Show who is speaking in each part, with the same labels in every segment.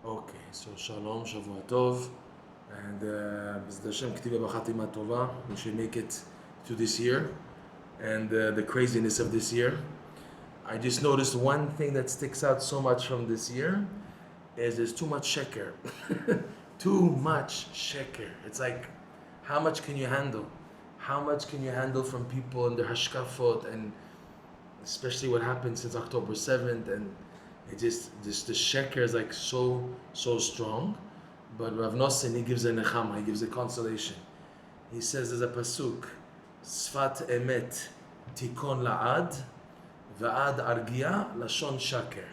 Speaker 1: Okay, so Shalom, Shavua Tov, and B'ezrat Hashem, K'tiva B'chatima Tova. We should make it to this year and the craziness of this year. I just noticed one thing that sticks out so much from this year is there's too much sheker. Too much sheker. It's like, how much can you handle? How much can you handle from people and their hashkafot, and especially what happened since October 7th, and it just the sheker is like so strong. But Reb Noson, he gives a nechama, he gives a consolation. He says there's a pasuk, Sfat emet tikon la'ad, va'ad argia lashon shaker.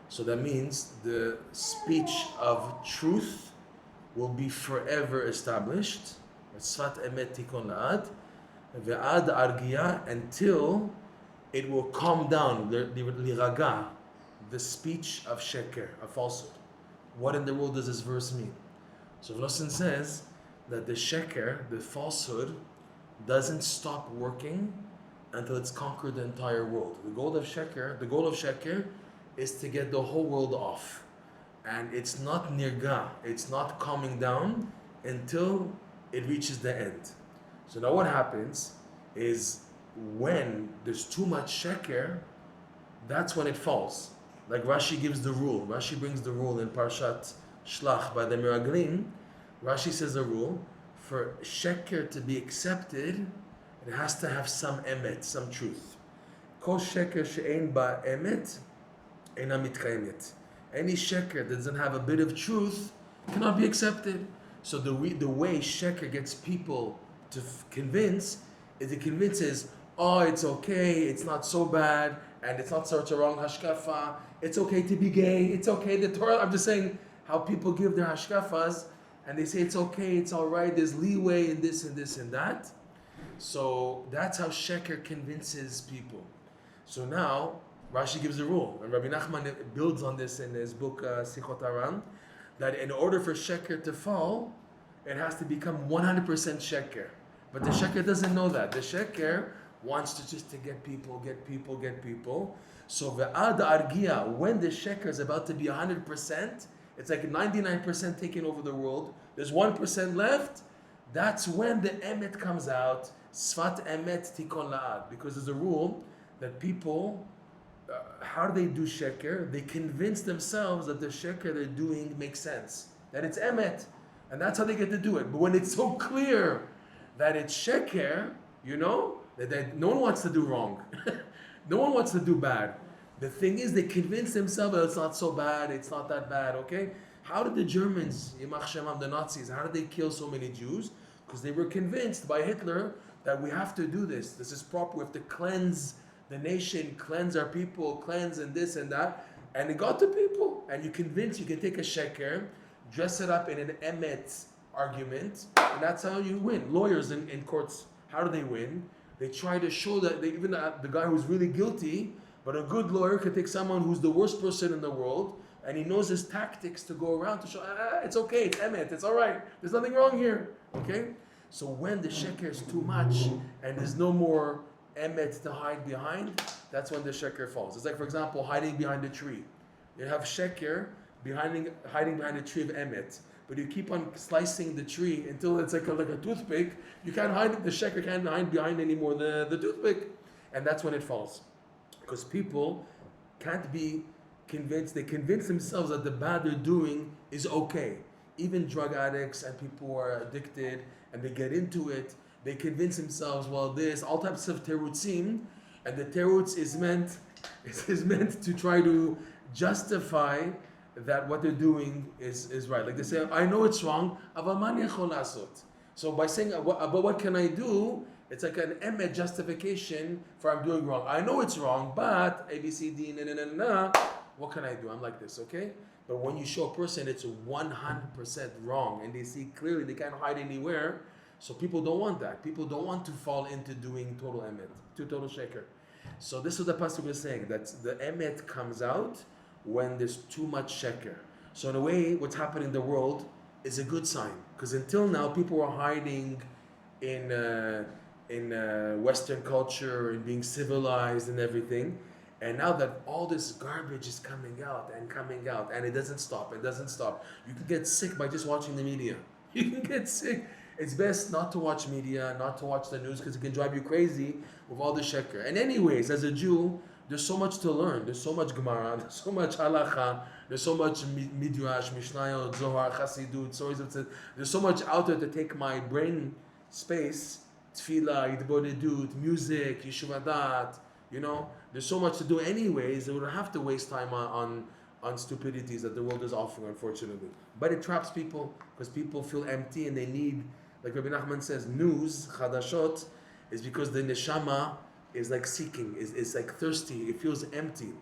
Speaker 1: So that means the speech of truth will be forever established. Sfat emet tikon la'ad, va'ad argia, until it will calm down, liraga, the speech of sheker, of falsehood. What in the world does this verse mean? So Noson says that the sheker, the falsehood, doesn't stop working until it's conquered the entire world. The goal of sheker is to get the whole world off. And it's not nirga, it's not calming down until it reaches the end. So now what happens is when there's too much sheker, that's when it falls. Like Rashi gives the rule. Rashi brings the rule in Parshat Shlach by the Miraglim. Rashi says a rule, for sheker to be accepted, it has to have some emet, some truth. Kol sheker she'ein ba emet, eina mitkayemet. Any sheker that doesn't have a bit of truth cannot be accepted. So the way sheker gets people to convince is it convinces, oh, it's okay, it's not so bad, and it's not such a wrong hashkafa. It's okay to be gay. It's okay. The Torah. I'm just saying how people give their hashkafas, and they say it's okay, it's all right. There's leeway in this and this and that. So that's how sheker convinces people. So now Rashi gives a rule, and Rabbi Nachman builds on this in his book Sichot Aram, that in order for sheker to fall, it has to become 100% sheker. But the sheker doesn't know that. The sheker wants to just to get people. So ve'ad argia, when the sheker is about to be 100%, it's like 99% taking over the world. There's 1% left. That's when the emet comes out. Sfat emet tikon la'ad. Because there's a rule that people, how do they do sheker? They convince themselves that the sheker they're doing makes sense, that it's emet, and that's how they get to do it. But when it's so clear that it's sheker, that no one wants to do wrong. No one wants to do bad. The thing is, they convince themselves that it's not so bad, it's not that bad, okay? How did the Germans, Yimach Shemam, the Nazis, how did they kill so many Jews? Because they were convinced by Hitler that we have to do this. This is proper. We have to cleanse the nation, cleanse our people, cleanse and this and that. And it got to people. And you convince, you can take a sheker, dress it up in an emet argument, and that's how you win. Lawyers in courts, how do they win? They try to show that even the guy who's really guilty, but a good lawyer could take someone who's the worst person in the world, and he knows his tactics to go around to show, it's okay, it's emet, it's all right, there's nothing wrong here, okay? So when the sheker is too much, and there's no more emet to hide behind, that's when the sheker falls. It's like, for example, hiding behind a tree. You have sheker hiding behind a tree of emet, but you keep on slicing the tree until it's like a toothpick. You can't hide, the sheker can't hide behind anymore the toothpick. And that's when it falls. Because people can't be convinced, they convince themselves that the bad they're doing is okay. Even drug addicts and people who are addicted and they get into it, they convince themselves, well, there's all types of terutzim, and the terutz is meant to try to justify that what they're doing is right. Like they say, I know it's wrong, so by saying, but what can I do? It's like an emet justification for I'm doing wrong. I know it's wrong, but A, B, C, D, what can I do? I'm like this, okay? But when you show a person it's 100% wrong, and they see clearly they can't hide anywhere, so people don't want that. People don't want to fall into doing total emet, total sheker. So this is what the pasuk was saying, that the emet comes out when there's too much sheker. So in a way, what's happening in the world is a good sign, because until now people were hiding in Western culture and being civilized and everything, And now that all this garbage is coming out, and it doesn't stop, you can get sick by just watching the media. You can get sick. It's best not to watch media, not to watch the news, because it can drive you crazy with all the sheker. And anyways, as a Jew, there's so much to learn. There's so much Gemara, there's so much halacha, there's so much midrash, mishnayot, zohar, chassidut, stories of tzedek. There's so much out there to take my brain space. Tefillah, yitbodedut, music, yeshuv adat, there's so much to do anyways that we don't have to waste time on stupidities that the world is offering, unfortunately. But it traps people because people feel empty and they need, like Rabbi Nachman says, news, chadashot, is because the neshama is like seeking, is like thirsty, it feels empty.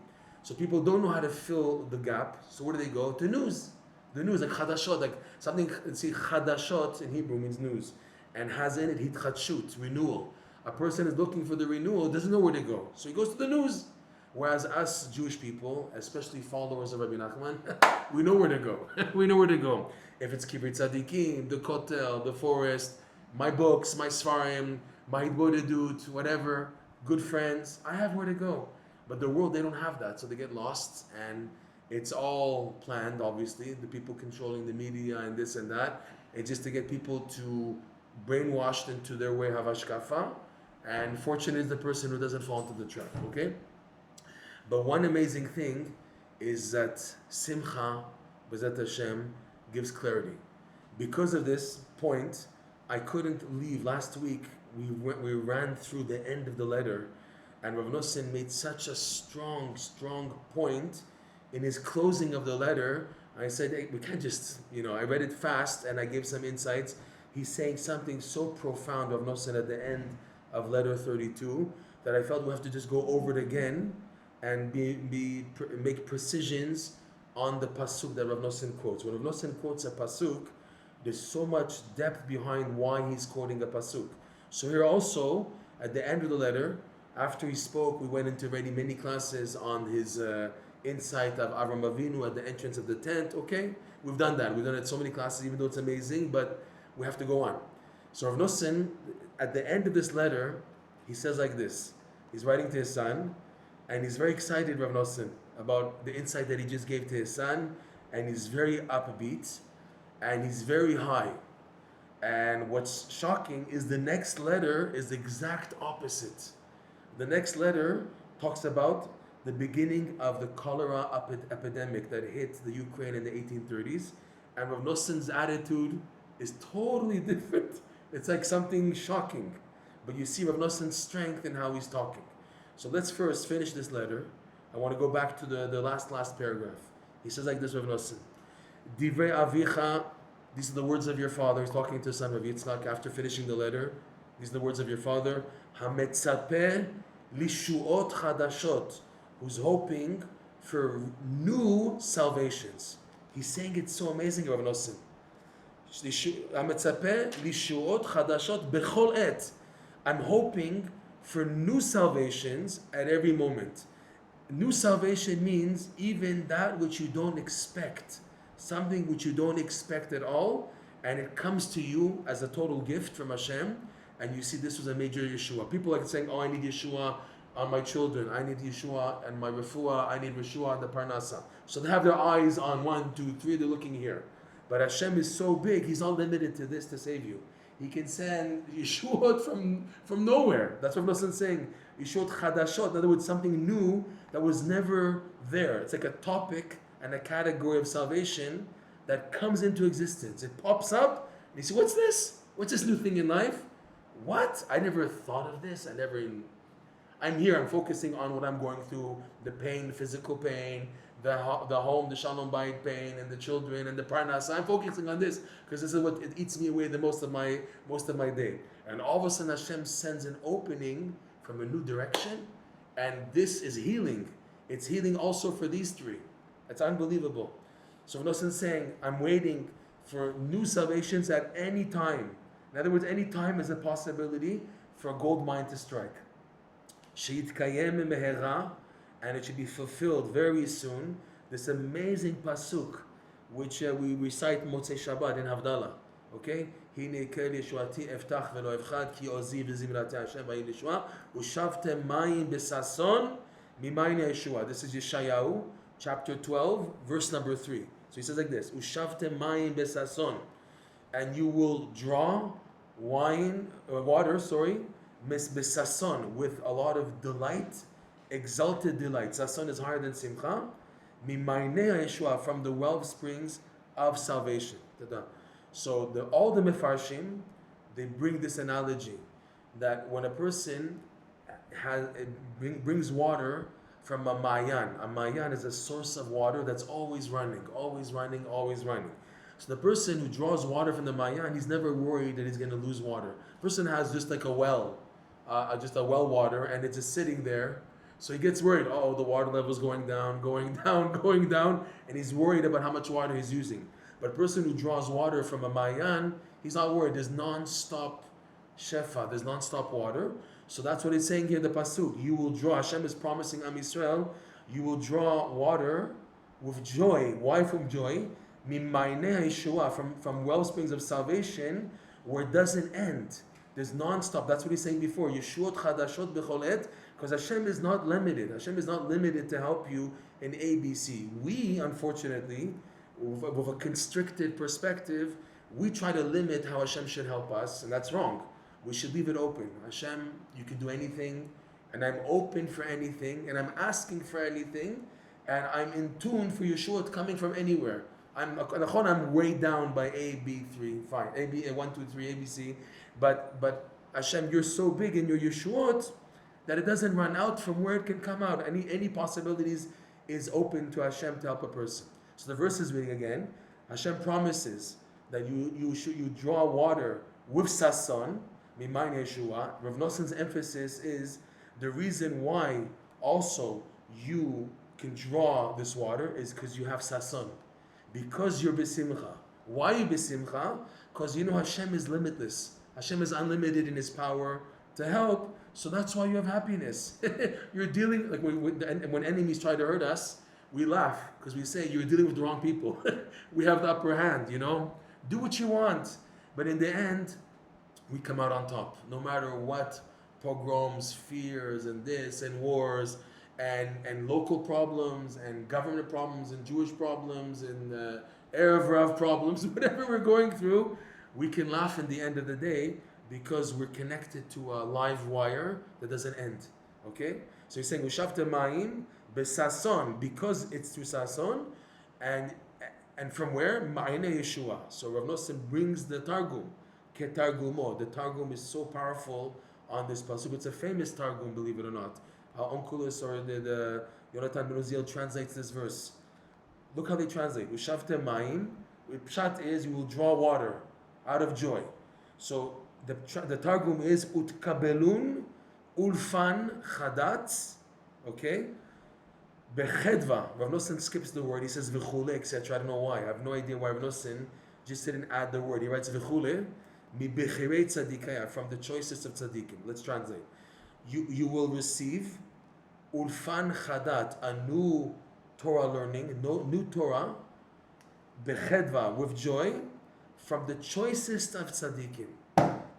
Speaker 1: So people don't know how to fill the gap, so where do they go? To news. The news, like chadashot, like something, see, chadashot in Hebrew means news. And has in it hitchadshut, renewal. A person is looking for the renewal, doesn't know where to go. So he goes to the news. Whereas us Jewish people, especially followers of Rabbi Nachman, we know where to go. We know where to go. If it's Kibbutz Tzaddikim, the Kotel, the forest, my books, my Sfarim, my Hitbodedut, whatever, good friends, I have where to go. But the world, they don't have that, so they get lost, and it's all planned, obviously, the people controlling the media and this and that. It's just to get people to brainwashed into their way of hashkafa, and fortunate is the person who doesn't fall into the trap, okay? But one amazing thing is that Simcha, B'ezrat Hashem, gives clarity. Because of this point, I couldn't leave. Last week, we ran through the end of the letter, and Reb Noson made such a strong point in his closing of the letter. I said, hey, we can't just, I read it fast, and I gave some insights. He's saying something so profound, Reb Noson, at the end of letter 32, that I felt we have to just go over it again and make precisions on the pasuk that Reb Noson quotes. When Reb Noson quotes a pasuk, there's so much depth behind why he's quoting a pasuk. So here also, at the end of the letter, after he spoke, we went into already many classes on his insight of Avram Avinu at the entrance of the tent. Okay, we've done that. We've done it so many classes, even though it's amazing, but we have to go on. So Reb Noson, at the end of this letter, he says like this. He's writing to his son, and he's very excited, Reb Noson, about the insight that he just gave to his son, and he's very upbeat, and he's very high. And what's shocking is the next letter is the exact opposite. The next letter talks about the beginning of the cholera epidemic that hit the Ukraine in the 1830s, and Reb Noson's attitude is totally different. It's like something shocking. But you see Reb Noson's strength in how he's talking. So let's first finish this letter. I want to go back to the last paragraph. He says like this, Reb Noson. Divrei avicha, these are the words of your father. He's talking to his son, Rav Yitzchak, after finishing the letter. These are the words of your father. Hametzapeh lishuot chadashot, who's hoping for new salvations. He's saying it's so amazing, Rav Noson. Hametzapeh lishuot chadashot bechol et. I'm hoping for new salvations at every moment. New salvation means even that which you don't expect, something which you don't expect at all, and it comes to you as a total gift from Hashem, and you see this was a major Yeshua. People are saying, I need Yeshua on my children, I need Yeshua and my refuah, I need Yeshua and the parnasa. So they have their eyes on 1, 2, 3, they're looking here. But Hashem is so big, He's not limited to this to save you. He can send Yeshua from nowhere. That's what Noson's saying. Yeshua chadashot, in other words, something new that was never there. It's like a topic and a category of salvation that comes into existence. It pops up, and you say, what's this? What's this new thing in life? What? I never thought of this. I'm here, I'm focusing on what I'm going through, the pain, the physical pain, the home, the shalom bayit pain, and the children, and the parnasa. I'm focusing on this because this is what it eats me away the most of my day. And all of a sudden, Hashem sends an opening from a new direction, and this is healing. It's healing also for these three. It's unbelievable. So Noson's saying, I'm waiting for new salvations at any time. In other words, any time is a possibility for a gold mine to strike. Sheyitkayem mehera, and it should be fulfilled very soon. This amazing pasuk, which we recite Motzei Shabbat in Havdalah. Okay? Hine kel yeshuati eftach velo evchad ki ozi v'zimrati Hashem v'yin yeshua u'shavtem mayim b'sason Mimayne Yeshua. This is Yeshayahu, chapter 12, verse number 3. So he says like this, Ushavtem mayim besason, and you will draw water, besason, with a lot of delight, exalted delight. Sason is higher than Simcha. Mimayne Yeshua, from the well springs of salvation. So all the Mefarshim, they bring this analogy that when a person brings water from a mayan is a source of water that's always running. So the person who draws water from the mayan, he's never worried that he's going to lose water. The person has just like a well water, and it's just sitting there. So he gets worried, the water level is going down, and he's worried about how much water he's using. But a person who draws water from a mayan, he's not worried. There's non-stop shefa, there's non-stop water. So that's what it's saying here, the pasuk. You will draw, Hashem is promising Am Yisrael, you will draw water with joy. Why from joy? Mimayne Yeshua, from well springs of salvation, where it doesn't end. There's non-stop. That's what he's saying before. Yeshuot chadashot b'chol et, because Hashem is not limited. Hashem is not limited to help you in ABC. We, unfortunately, with a constricted perspective, we try to limit how Hashem should help us, and that's wrong. We should leave it open. Hashem, you can do anything, and I'm open for anything, and I'm asking for anything, and I'm in tune for Yeshua coming from anywhere. I'm way down by A, B, 3, fine. A, B, 1, 2, 3, A, B, C. But Hashem, you're so big in your Yeshuot that it doesn't run out from where it can come out. Any possibilities is open to Hashem to help a person. So the verse is reading again. Hashem promises that you draw water with sason, mimayne Yeshua. Reb Noson's emphasis is the reason why also you can draw this water is because you have sason. Because you're besimcha. Why are you besimcha? Because you know Hashem is limitless. Hashem is unlimited in His power to help. So that's why you have happiness. You're dealing, like when enemies try to hurt us, we laugh because we say you're dealing with the wrong people. We have the upper hand, Do what you want. But in the end, we come out on top. No matter what pogroms, fears, and this, and wars, and local problems, and government problems, and Jewish problems, and Erev Rav problems, whatever we're going through, we can laugh in the end of the day because we're connected to a live wire that doesn't end. Okay? So he's saying, Ushavte mayim besason, because it's through sason, and from where? Ma'ine Yeshua. So Reb Noson brings the Targum, Ketargumo. The Targum is so powerful on this pasuk. It's a famous Targum, believe it or not. How Onkelos or the Yonatan Ben Uziel translates this verse. Look how they translate. Ushavte mayim. Pshat is you will draw water out of joy. So the Targum is utkabelun ulfan chadatz. Okay? Bechedva. Rav Noson skips the word. He says v'chule, etc. I don't know why. I have no idea why Rav Noson just didn't add the word. He writes v'chule mi bechirei tzaddikaya, from the choicest of tzaddikim. Let's translate. You will receive ulfan chadat, a new Torah learning, new Torah, bechedva, with joy, from the choicest of tzaddikim.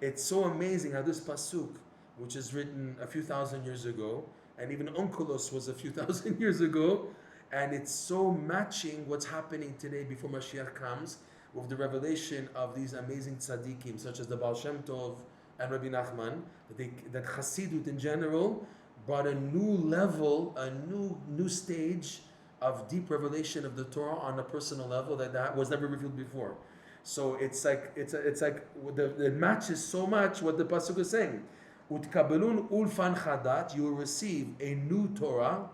Speaker 1: It's so amazing how this pasuk, which is written a few thousand years ago, and even Onkelos was a few thousand years ago, and it's so matching what's happening today before Mashiach comes, with the revelation of these amazing tzaddikim, such as the Baal Shem Tov and Rabbi Nachman, that Chassidut in general brought a new level, a new stage of deep revelation of the Torah on a personal level that was never revealed before. So it's like it matches so much what the pasuk is saying. Utkabelun ulfan chadat, you will receive a new Torah.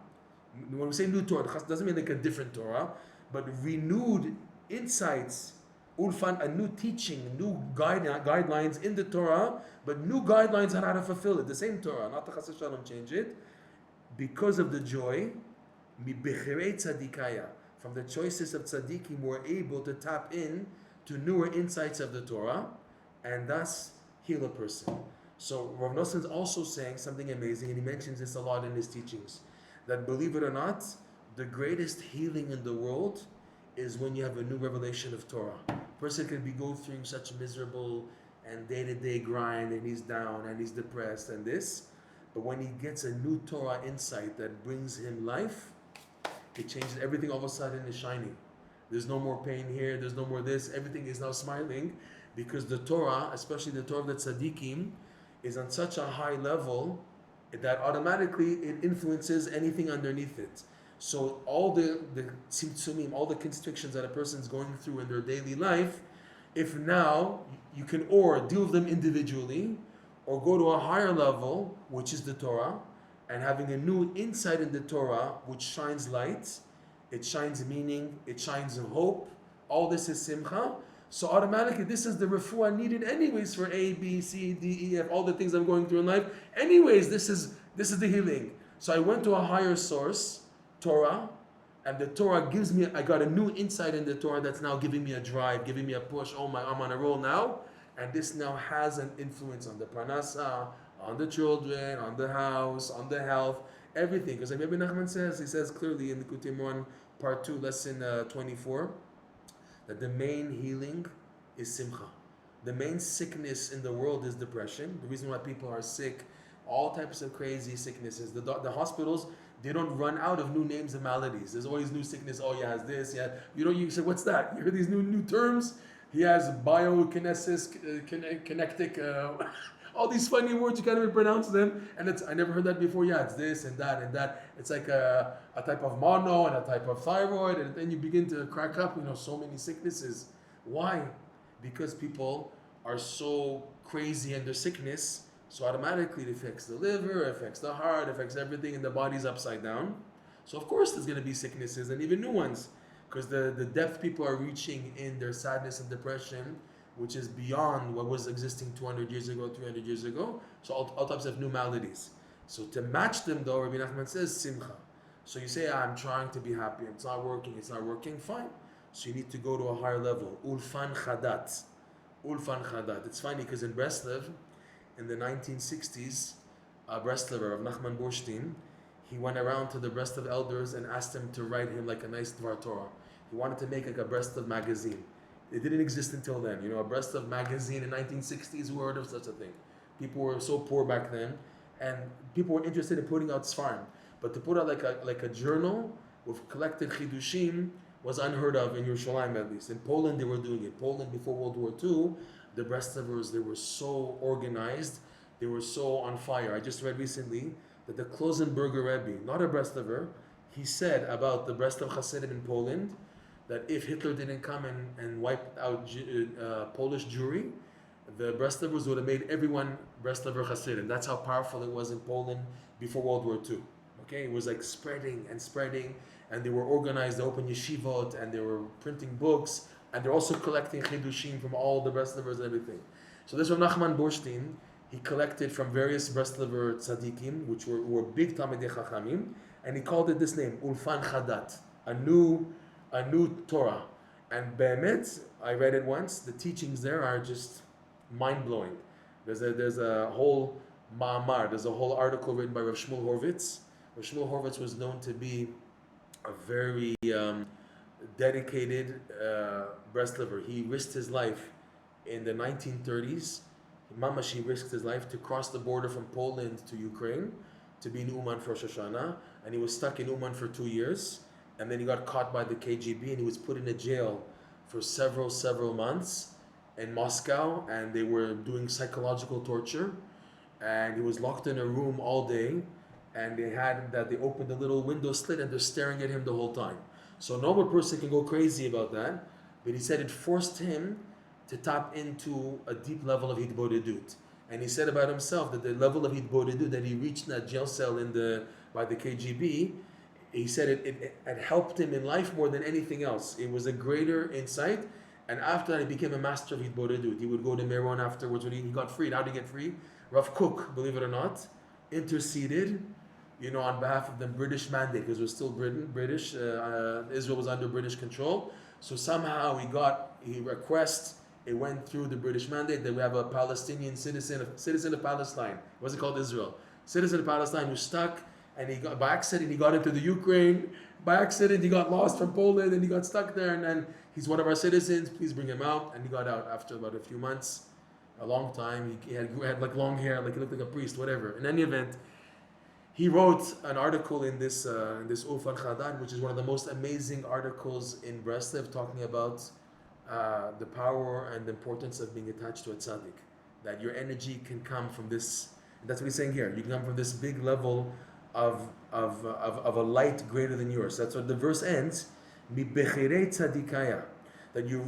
Speaker 1: When we say new Torah, it doesn't mean like a different Torah, but renewed insights. Ulfan, a new teaching, new guidelines in the Torah, but new guidelines on how to fulfill it. The same Torah, not the Chas Shalom, change it. Because of the joy, mi bechirei tzaddikaya, from the choices of tzaddikim, we're able to tap in to newer insights of the Torah, and thus heal a person. So Rav Noson is also saying something amazing, and he mentions this a lot in his teachings, that believe it or not, the greatest healing in the world is when you have a new revelation of Torah. A person can be going through such miserable and day-to-day grind, and he's down, and he's depressed, and this. But when he gets a new Torah insight that brings him life, it changes everything. All of a sudden is shining. There's no more pain here. There's no more this. Everything is now smiling because the Torah, especially the Torah of the tzaddikim, is on such a high level that automatically it influences anything underneath it. So all the tzimtzumim, all the constrictions that a person's going through in their daily life, if now you can or deal with them individually, or go to a higher level, which is the Torah, and having a new insight in the Torah, which shines light, it shines meaning, it shines hope. All this is simcha. So automatically, this is the refuah needed anyways for A, B, C, D, E, F, all the things I'm going through in life. Anyways, this is the healing. So I went to a higher source, Torah, and the Torah gives me, I got a new insight in the Torah that's now giving me a drive, giving me a push. Oh my, I'm on a roll now. And this now has an influence on the parnasa, on the children, on the house, on the health, everything. Because like Rabbi Nachman says, he says clearly in the Kutim 1, part 2, lesson 24, that the main healing is simcha. The main sickness in the world is depression. The reason why people are sick, all types of crazy sicknesses. The hospitals, they don't run out of new names and maladies. There's always new sickness. Oh, he has this. Yeah, you say, what's that? You hear these new terms? He has biokinesis, kinetic, all these funny words, you can't even pronounce them. And I never heard that before. Yeah, it's this and that and that. It's like a type of mono and a type of thyroid. And then you begin to crack up, so many sicknesses. Why? Because people are so crazy in their sickness. So automatically it affects the liver, affects the heart, affects everything, and the body's upside down. So of course there's going to be sicknesses and even new ones. Because the depth people are reaching in their sadness and depression, which is beyond what was existing 200 years ago, 300 years ago. So all types of new maladies. So to match them though, Rabbi Nachman says simcha. So you say, I'm trying to be happy, it's not working, fine. So you need to go to a higher level. Ulfan chadat. It's funny because in Breslov, in the 1960s, a Breslover of Nachman Borstein, he went around to the Breslov elders and asked them to write him like a nice Dvar Torah. He wanted to make like a Breslov magazine. It didn't exist until then. A Breslov magazine in 1960s, who heard of such a thing? People were so poor back then, and people were interested in putting out Sfarim. But to put out like a journal with collected chidushim was unheard of in Yerushalayim at least. In Poland, they were doing it. Poland, before World War II, the Breslovers, they were so organized, they were so on fire. I just read recently that the Klosenberger Rebbe, not a Breslover, he said about the Breslov Hasidim in Poland that if Hitler didn't come and wipe out Polish Jewry, the Breslovers would have made everyone Breslover Hasidim. That's how powerful it was in Poland before World War II. Okay, it was like spreading, and they were organized. They opened yeshivot, and they were printing books, and they're also collecting chidushim from all the Breslovers and everything. So this was Nachman Borstein. He collected from various Breslover tzaddikim, which were big Talmidei Chachamim, and he called it this name, Ulfan Chadat, a new Torah. And Be'emet, I read it once, the teachings there are just mind-blowing. There's a whole ma'amar, there's a whole article written by Rav Shmuel Horvitz. Rav Shmuel Horvitz was known to be a very dedicated Breslover. He risked his life in the 1930s. He risked his life to cross the border from Poland to Ukraine to be in Uman for Rosh Hashanah, and he was stuck in Uman for 2 years, and then he got caught by the KGB and he was put in a jail for several months in Moscow, and they were doing psychological torture, and he was locked in a room all day, and they opened a little window slit and they're staring at him the whole time. So a normal person can go crazy about that, but he said it forced him to tap into a deep level of hitbodedut. And he said about himself that the level of hitbodedut that he reached in that jail cell by the KGB, he said it helped him in life more than anything else. It was a greater insight, and after that he became a master of hitbodedut. He would go to Meron afterwards when he got freed. How did he get free? Rav Kook, believe it or not, interceded, on behalf of the British mandate, because it was still British. Israel was under British control. So somehow he requested. It went through the British mandate that we have a Palestinian citizen of Palestine. What's it called? Israel. Citizen of Palestine who's stuck, and by accident he got into the Ukraine. By accident he got lost from Poland and he got stuck there, and then he's one of our citizens. Please bring him out. And he got out after about a few months, a long time. He had like long hair, like he looked like a priest, whatever. In any event, He wrote an article in this Ufan Khadan, which is one of the most amazing articles in Breslov, talking about the power and the importance of being attached to a tzaddik. That your energy can come from this. That's what he's saying here. You can come from this big level of a light greater than yours. That's what the verse ends. Mi bechirei tzaddikaya. That you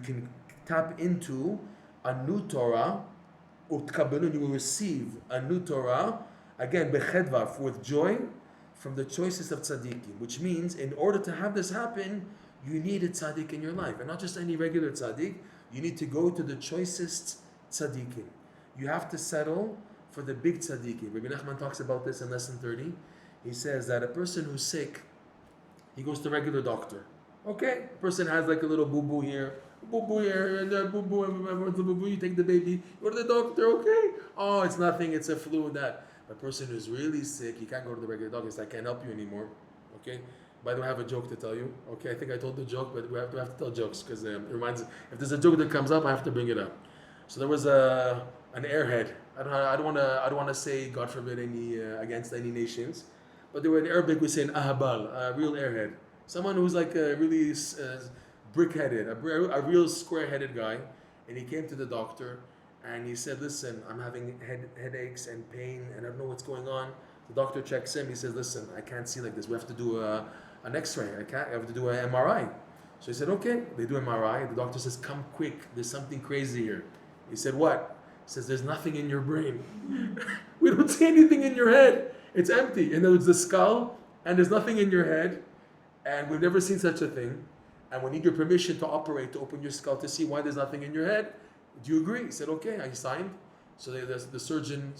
Speaker 1: can tap into a new Torah. Utkabelun, you will receive a new Torah. Again, bechedvav, with joy, from the choices of tzaddikim. Which means, in order to have this happen, you need a tzaddik in your life. And not just any regular tzaddik. You need to go to the choicest tzaddikim. You have to settle for the big tzaddikim. Rabbi Nachman talks about this in lesson 30. He says that a person who's sick, he goes to a regular doctor. Okay? Person has like a little boo-boo here, and boo-boo, you take the baby, you go to the doctor, okay? Oh, it's nothing, it's a flu and that. A person who's really sick, he can't go to the regular doctor, he says, I can't help you anymore. Okay? By the way, I have a joke to tell you. Okay, I think I told the joke, but we have to tell jokes because it reminds. If there's a joke that comes up, I have to bring it up. So there was an airhead. I don't want to say, God forbid, any against any nations, but there were in Arabic we say an ahabal, a real airhead, someone who's like a really brick-headed, a real square-headed guy, and he came to the doctor. And he said, listen, I'm having headaches and pain, and I don't know what's going on. The doctor checks him. He says, listen, I can't see like this. We have to do an X-ray. I have to do an MRI. So he said, okay. They do MRI. The doctor says, come quick. There's something crazy here. He said, what? He says, there's nothing in your brain. We don't see anything in your head. It's empty. And there's the skull, and there's nothing in your head. And we've never seen such a thing. And we need your permission to operate, to open your skull to see why there's nothing in your head. Do you agree? He said, okay. I signed. So the surgeon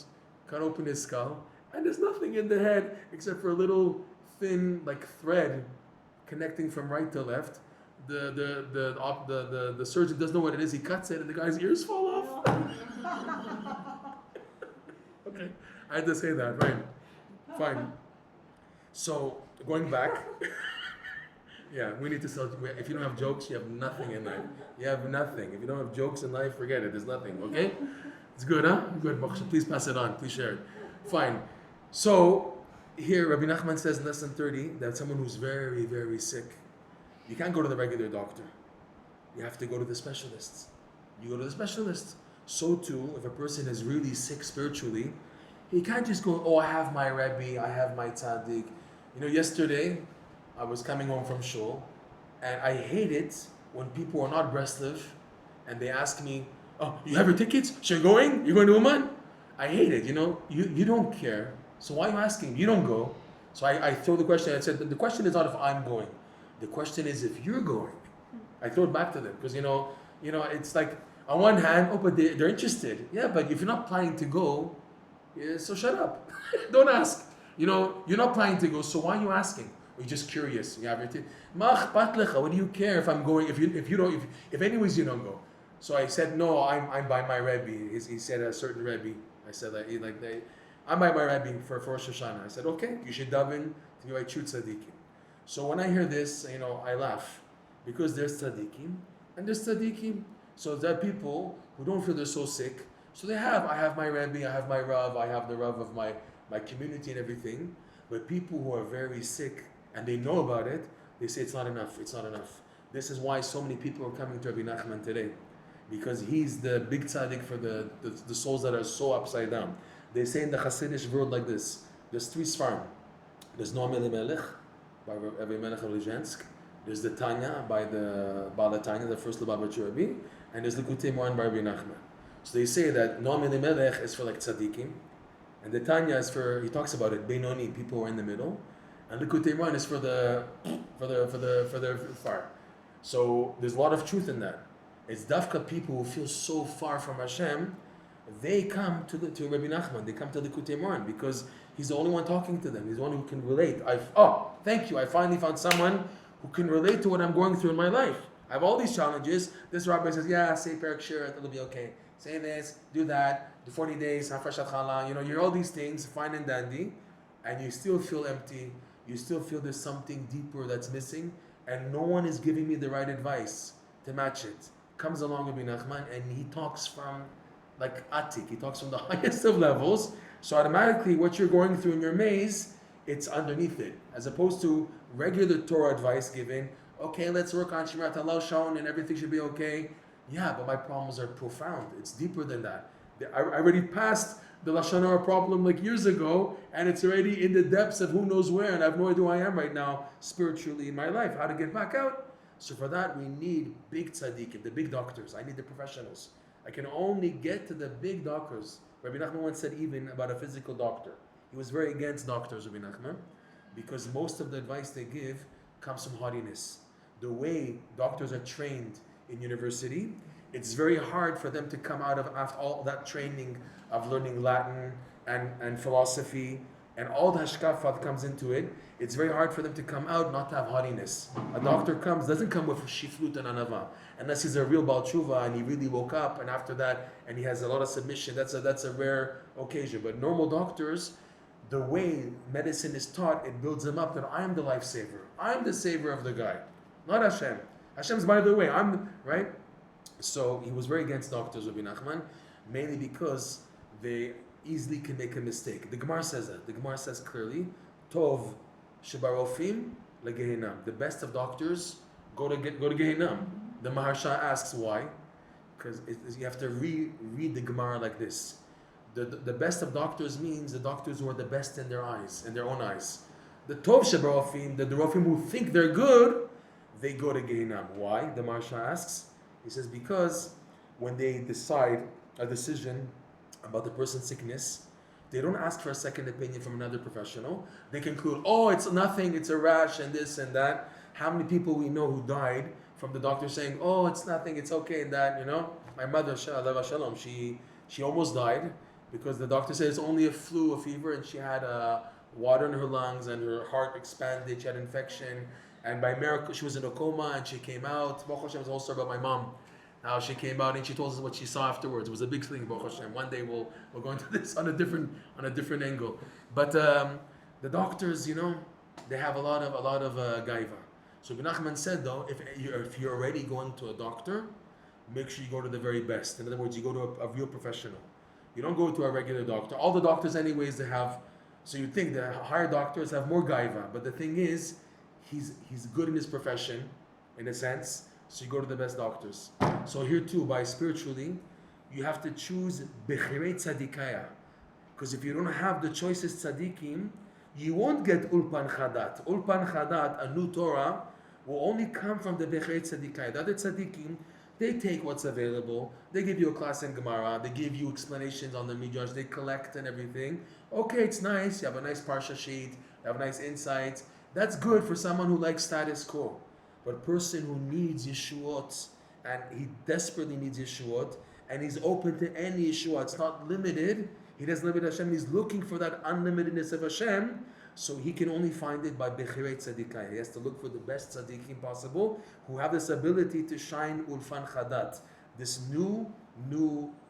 Speaker 1: cut open his skull, and there's nothing in the head except for a little thin like thread connecting from right to left. The surgeon doesn't know what it is. He cuts it, and the guy's ears fall off. Okay, I had to say that, right? Fine. So going back. Yeah, we need to sell. If you don't have jokes, you have nothing in life. You have nothing. If you don't have jokes in life, forget it. There's nothing. Okay? It's good, huh? Good. Please pass it on. Please share it. Fine. So here, Rabbi Nachman says in lesson 30 that someone who's very, very sick, you can't go to the regular doctor. You have to go to the specialists. You go to the specialists. So too, if a person is really sick spiritually, he can't just go, oh, I have my Rebbe, I have my tzaddik. You know, yesterday, I was coming home from shul, and I hate it when people are not Breslov, and they ask me, oh, you have your tickets? So you're going? You're going to Uman? I hate it, you know? You don't care, so why are you asking? You don't go. So I throw the question, I said, the question is not if I'm going. The question is if you're going. I throw it back to them, because, you know, it's like, on one hand, oh, but they're interested. Yeah, but if you're not planning to go, yeah, so shut up. Don't ask. You know, you're not planning to go, so why are you asking? You're just curious. You have your what do you care if I'm going? If anyways you don't go. So I said no. I'm by my Rebbe. He said a certain Rebbe. I said that I'm by my Rebbe for Rosh Hashanah. I said okay. You should daven to be by true tzaddikim. So when I hear this, I laugh because there's tzaddikim and there's tzaddikim. So there are people who don't feel they're so sick. So I have my Rebbe, I have my Rav, I have the Rav of my community and everything. But people who are very sick and they know about it, they say it's not enough. This is why so many people are coming to Rabbi Nachman today, because he's the big tzaddik for the souls that are so upside down. They say in the Hasidic world like this: there's 3 Sfarim. There's Noam Elimelech by Rabbi Melech of Lizhensk. There's the Tanya by the Baal Tanya, the first Lubavitcher Rebbe, and there's the Likutei Moharan by Rabbi Nachman. So they say that Noam Elimelech is for like tzaddikim, and the Tanya is for, he talks about it, Benoni, people who are in the middle. And Likutei Moharan is for the far. So there's a lot of truth in that. It's dafka people who feel so far from Hashem, they come to Rabbi Nachman, they come to Likutei Moharan because he's the only one talking to them. He's the one who can relate. Thank you. I finally found someone who can relate to what I'm going through in my life. I have all these challenges. This rabbi says, yeah, say Perek Shir, it'll be okay. Say this, do that, do 40 days, Hafresh Chala. You hear all these things, fine and dandy, and you still feel empty. You still feel there's something deeper that's missing, and no one is giving me the right advice to match it. Comes along Rabbi Nachman, and he talks from like Atik. He talks from the highest of levels. So automatically what you're going through in your maze, it's underneath it. As opposed to regular Torah advice given, okay, let's work on Shemirat HaLashon and everything should be okay. Yeah, but my problems are profound. It's deeper than that. I already passed the Lashon Hara problem like years ago, and it's already in the depths of who knows where, and I have no idea who I am right now spiritually in my life, how to get back out. So for that, we need big tzaddikim, the big doctors. I need the professionals. I can only get to the big doctors. Rabbi Nachman once said even about a physical doctor. He was very against doctors, Rabbi Nachman, because most of the advice they give comes from haughtiness. The way doctors are trained in university, it's very hard for them to come out of after all that training of learning Latin and philosophy and all the hashkafa that comes into it. It's very hard for them to come out not to have haughtiness. A doctor doesn't come with shiflut and anava, unless he's a real Baal Tshuva and he really woke up and after that and he has a lot of submission. That's a rare occasion. But normal doctors, the way medicine is taught, it builds them up that I'm the lifesaver. I'm the saver of the guy, not Hashem. Hashem's by the way. Right? So he was very against doctors, Rabbi Nachman, mainly because they easily can make a mistake. The Gemara says that. The Gemara says clearly, Tov shebarofim legehinam. The best of doctors go to Gehinam. The Maharsha asks why, because you have to read the Gemara like this. The best of doctors means the doctors who are the best in their eyes, in their own eyes. The Tov shebarofim, the Rofim who think they're good, they go to Gehinam. Why? The Maharsha asks. He says because when they decide a decision about the person's sickness, they don't ask for a second opinion from another professional. They conclude, oh, it's nothing, it's a rash and this and that. How many people we know who died from the doctor saying, oh, it's nothing, it's okay and that, My mother, Shalom, she almost died because the doctor said it's only a flu, a fever, and she had water in her lungs and her heart expanded, she had infection. And by miracle, she was in a coma and she came out. Baruch Hashem was also about my mom. Now she came out and she told us what she saw afterwards. It was a big thing, Baruch Hashem. One day we'll go into this on a different angle. But the doctors, they have a lot of gaiva. So Ibn Nachman said though, if you're already going to a doctor, make sure you go to the very best. In other words, you go to a real professional. You don't go to a regular doctor. All the doctors, anyways, they have. So you think the higher doctors have more gaiva, but the thing is, he's good in his profession, in a sense, so you go to the best doctors. So here too, by spiritually, you have to choose bechirei tzaddikaya. Because if you don't have the choicest tzaddikim, you won't get ulpan chadat. Ulpan chadat, a new Torah, will only come from the bechirei tzaddikaya. The other tzaddikim, they take what's available, they give you a class in Gemara, they give you explanations on the Midrash, they collect and everything. Okay, it's nice, you have a nice parsha sheet, you have nice insights. That's good for someone who likes status quo. But a person who needs Yeshuot, and he desperately needs Yeshuot, and he's open to any Yeshuot, it's not limited, he doesn't limit Hashem, he's looking for that unlimitedness of Hashem, so he can only find it by Bechirei Tzaddikai. He has to look for the best tzaddikim possible, who have this ability to shine Ulfan Chadat, this new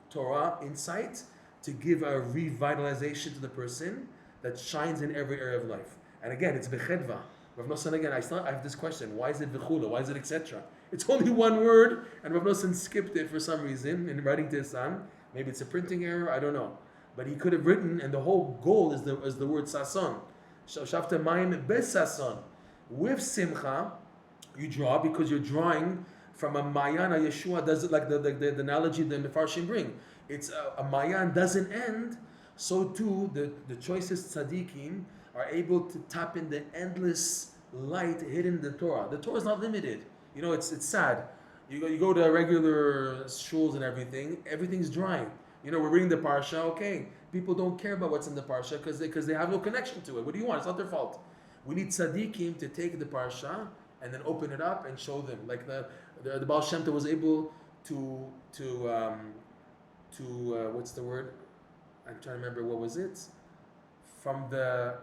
Speaker 1: Torah insight, to give a revitalization to the person that shines in every area of life. And again, it's bechedva. Reb Noson again, I have this question, why is it v'chula, why is it etc.? It's only one word, and Reb Noson skipped it for some reason in writing to his son. Maybe it's a printing error, I don't know. But he could have written, and the whole goal is the word sason. Shavta mayim besason. With simcha, you draw because you're drawing from a mayan, a Yeshua does it like the analogy the Mefarshim bring. It's a mayan doesn't end, so too the choicest tzaddikim are able to tap in the endless light hidden in the Torah. The Torah is not limited. It's sad. You go to regular shuls and everything's dry. We're reading the parsha, okay. People don't care about what's in the parsha because they have no connection to it. What do you want? It's not their fault. We need tzaddikim to take the parsha and then open it up and show them. Like the Baal Shem Tov was able to what's the word? I'm trying to remember, what was it? From the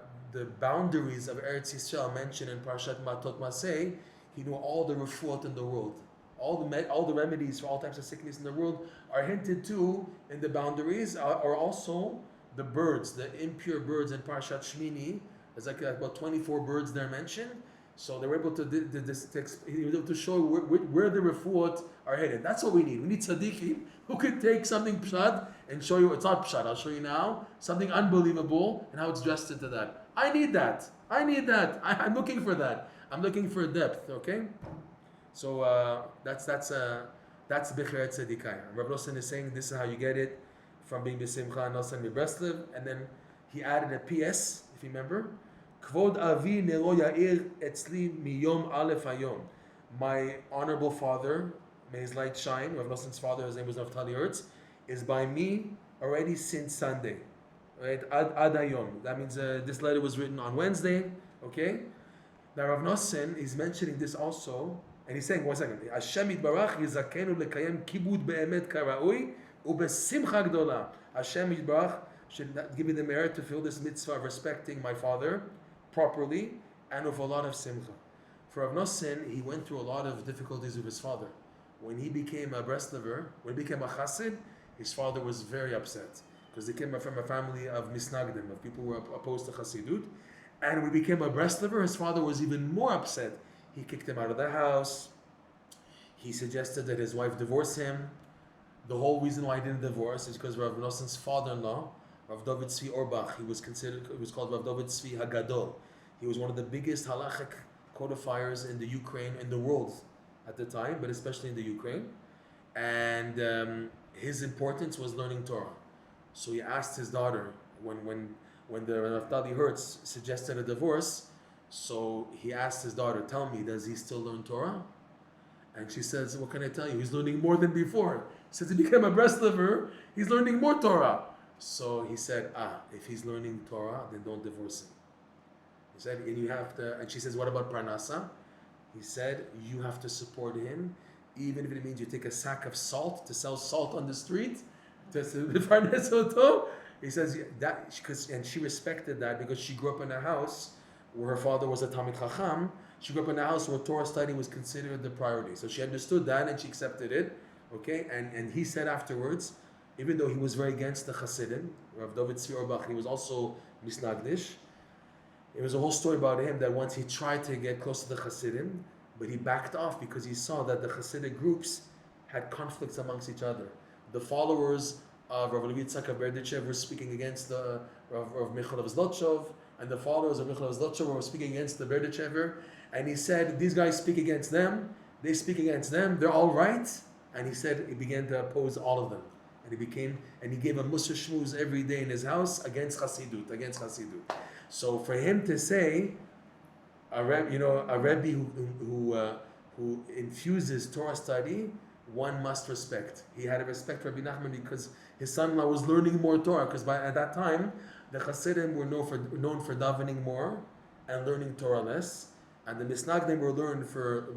Speaker 1: boundaries of Eretz Yisrael mentioned in Parashat Matot Maseh, he knew all the refuot in the world. All the remedies for all types of sickness in the world are hinted to in the boundaries, or also the birds, the impure birds in Parashat Shmini. There's like about 24 birds there mentioned. So they were able to, he was able to show where the refuot are headed. That's what we need. We need tzaddikim who could take something pshat and show you it's not pshat. I'll show you now something unbelievable and how it's dressed into that. I need that. I'm looking for that. I'm looking for depth. Okay, so that's Becheret Tzeddikai. Reb Noson is saying this is how you get it from being B'Simcha Noson B'Breslov, and then he added a PS, if you remember. Kvod avi nero yair etzli miyom aleph hayom. My honorable father, may his light shine. Reb Noson's father, his name was Naftali Ertz, is by me already since Sunday. Right? Ad hayom. That means this letter was written on Wednesday. Okay? Now Reb Noson is mentioning this also, and he's saying, one second, Hashem yitbarach yizakenu lekayem kibud be'emet karaui ubesimcha gdola. Hashem yitbarach should give me the merit to fulfill this mitzvah of respecting my father properly and with a lot of simcha. For Reb Noson, he went through a lot of difficulties with his father. When he became a Breslover, when he became a chassid, his father was very upset because he came from a family of misnagdim, of people who were opposed to chassidut. And when he became a Breslover, his father was even more upset. He kicked him out of the house. He suggested that his wife divorce him. The whole reason why he didn't divorce is because Reb Noson's father-in-law, Rav David Tzvi Orbach, he was called Rav David Tzvi Hagadol. He was one of the biggest halachic codifiers in the Ukraine, in the world at the time, but especially in the Ukraine. And his importance was learning Torah. So he asked his daughter, when the Naftali Hertz suggested a divorce, so he asked his daughter, tell me, does he still learn Torah? And she says, what can I tell you? He's learning more than before. Since he became a Breslover, he's learning more Torah. So he said, if he's learning Torah, then don't divorce him. He said, and you have to, and she says, what about Parnasa? He said, you have to support him, even if it means you take a sack of salt to sell salt on the street. He says that, and she respected that because she grew up in a house where her father was a Talmid Chacham. She grew up in a house where Torah study was considered the priority. So she understood that and she accepted it. Okay, and he said afterwards, even though he was very against the Hasidim, Rav David Tzvi Orbach, he was also misnagdish. It was a whole story about him that once he tried to get close to the Hasidim, but he backed off because he saw that the Hasidic groups had conflicts amongst each other. The followers of Rav Levi Tzaka Berdichev were speaking against the Rav Michael of Zlotchov, and the followers of Michael of Zlotchov were speaking against the Berdichever. And he said, these guys speak against them, they speak against them, they're all right. And he said he began to oppose all of them. And he gave a Mussar Shmuz every day in his house against Hasidut. So for him to say, a Rebbe who infuses Torah study, one must respect. He had a respect for Rabbi Nachman because his son-in-law was learning more Torah. Because at that time, the Hasidim were known for davening more and learning Torah less, and the Misnagdim were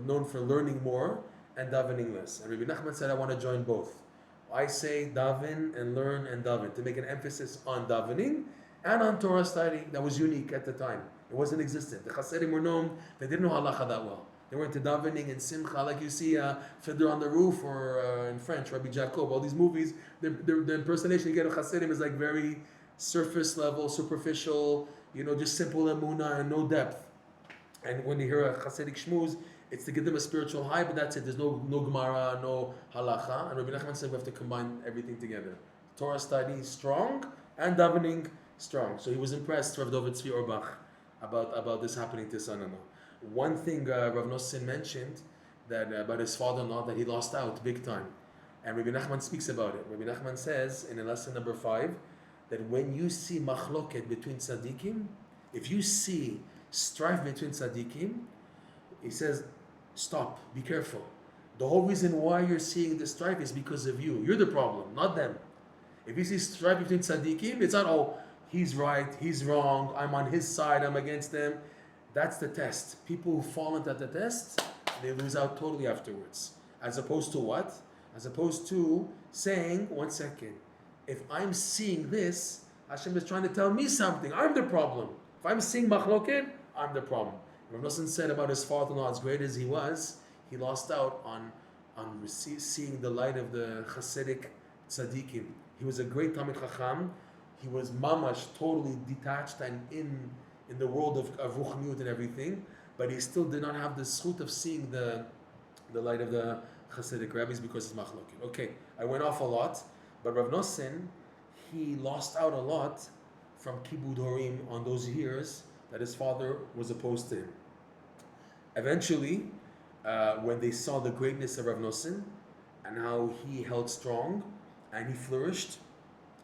Speaker 1: known for learning more and davening less. And Rabbi Nachman said, I want to join both. I say daven and learn and daven, to make an emphasis on davening and on Torah study. That was unique at the time. It wasn't existent. The Hasidim were known, they didn't know halacha that well. They were into davening and simcha, like you see Fiddler on the Roof, or in French, Rabbi Jacob, all these movies. The impersonation you get of Hasidim is like very surface level, superficial, just simple emunah and no depth. And when you hear a Hasidic shmuz, it's to give them a spiritual high, but that's it. There's no Gemara, no halacha. And Rabbi Nachman said we have to combine everything together. Torah study strong and davening strong. So he was impressed, Rav David Tzvi Orbach, about this happening to his son-in-law. One thing Rav Noson mentioned that about his father-in-law, that he lost out big time. And Rabbi Nachman speaks about it. Rabbi Nachman says in lesson number 5 that when you see machloket between tzaddikim, if you see strife between tzaddikim, he says, stop, be careful. The whole reason why you're seeing the strife is because of you. You're the problem, not them. If you see strife between tzaddikim, it's not, he's right, he's wrong, I'm on his side, I'm against them. That's the test. People who fall into the test, they lose out totally afterwards. As opposed to what? As opposed to saying, one second, if I'm seeing this, Hashem is trying to tell me something. I'm the problem. If I'm seeing machloket, I'm the problem. Reb Noson said about his father-in-law, as great as he was, he lost out on seeing the light of the Hasidic tzaddikim. He was a great Talmid Chacham. He was mamash, totally detached and in the world of Ruchniut and everything. but he still did not have the zchut of seeing the light of the Hasidic rabbis because it's machlokin. Okay, I went off a lot, but Reb Noson, he lost out a lot from kibud horim on those years that his father was opposed to him. Eventually, when they saw the greatness of Reb Noson and how he held strong and he flourished,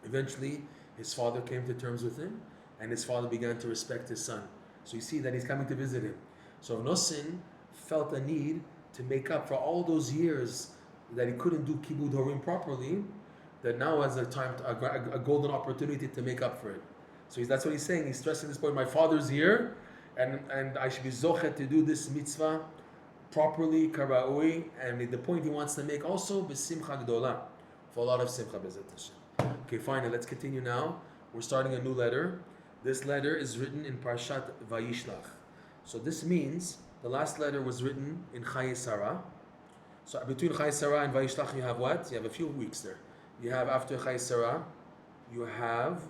Speaker 1: eventually his father came to terms with him and his father began to respect his son. So you see that he's coming to visit him. So Reb Noson felt a need to make up for all those years that he couldn't do kibud horim properly, that now has a golden opportunity to make up for it. So that's what he's saying. He's stressing this point. My father's here, and I should be zochet to do this mitzvah properly, karaui. And the point he wants to make also, b'simcha gdola, for a lot of simcha b'ezrat Hashem. Okay, finally, let's continue now. We're starting a new letter. This letter is written in Parshat Vayishlach. So this means the last letter was written in Chayei Sarah. So between Chayei Sarah and Vayishlach, you have what? You have a few weeks there. You have after Chayei Sarah, you have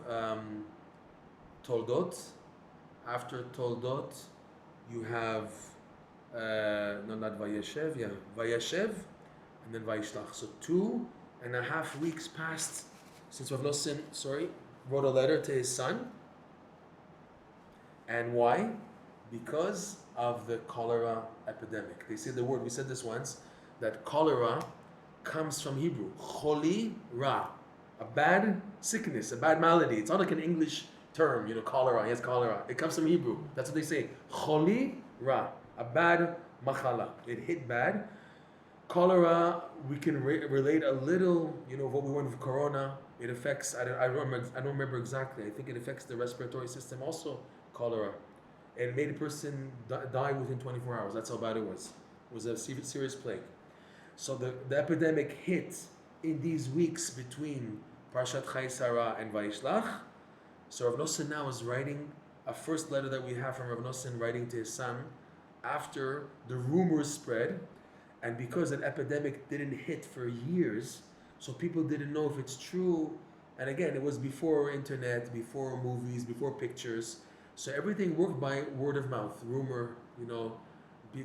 Speaker 1: Toldot. After Toldot, you have not Vayeshev, Vayeshev, and then Vayishlach. So 2.5 weeks passed since Reb Noson, wrote a letter to his son. And why? Because of the cholera epidemic. They say the word, we said this once, that cholera comes from Hebrew. Choli ra. A bad sickness, a bad malady. It's not like an English term, cholera, he has cholera. It comes from Hebrew. That's what they say. Choli ra. A bad machala. It hit bad. Cholera, we can relate a little, what we went with corona. It affects, I don't remember exactly. I think it affects the respiratory system also, cholera. And it made a person die within 24 hours. That's how bad it was. It was a serious plague. So the epidemic hit in these weeks between Parshat Chayei Sarah and Vayishlach. So Reb Noson now is writing a first letter that we have from Reb Noson writing to his son after the rumors spread, and because an epidemic didn't hit for years, so people didn't know if it's true. And again, it was before internet, before movies, before pictures. So everything worked by word of mouth, rumor.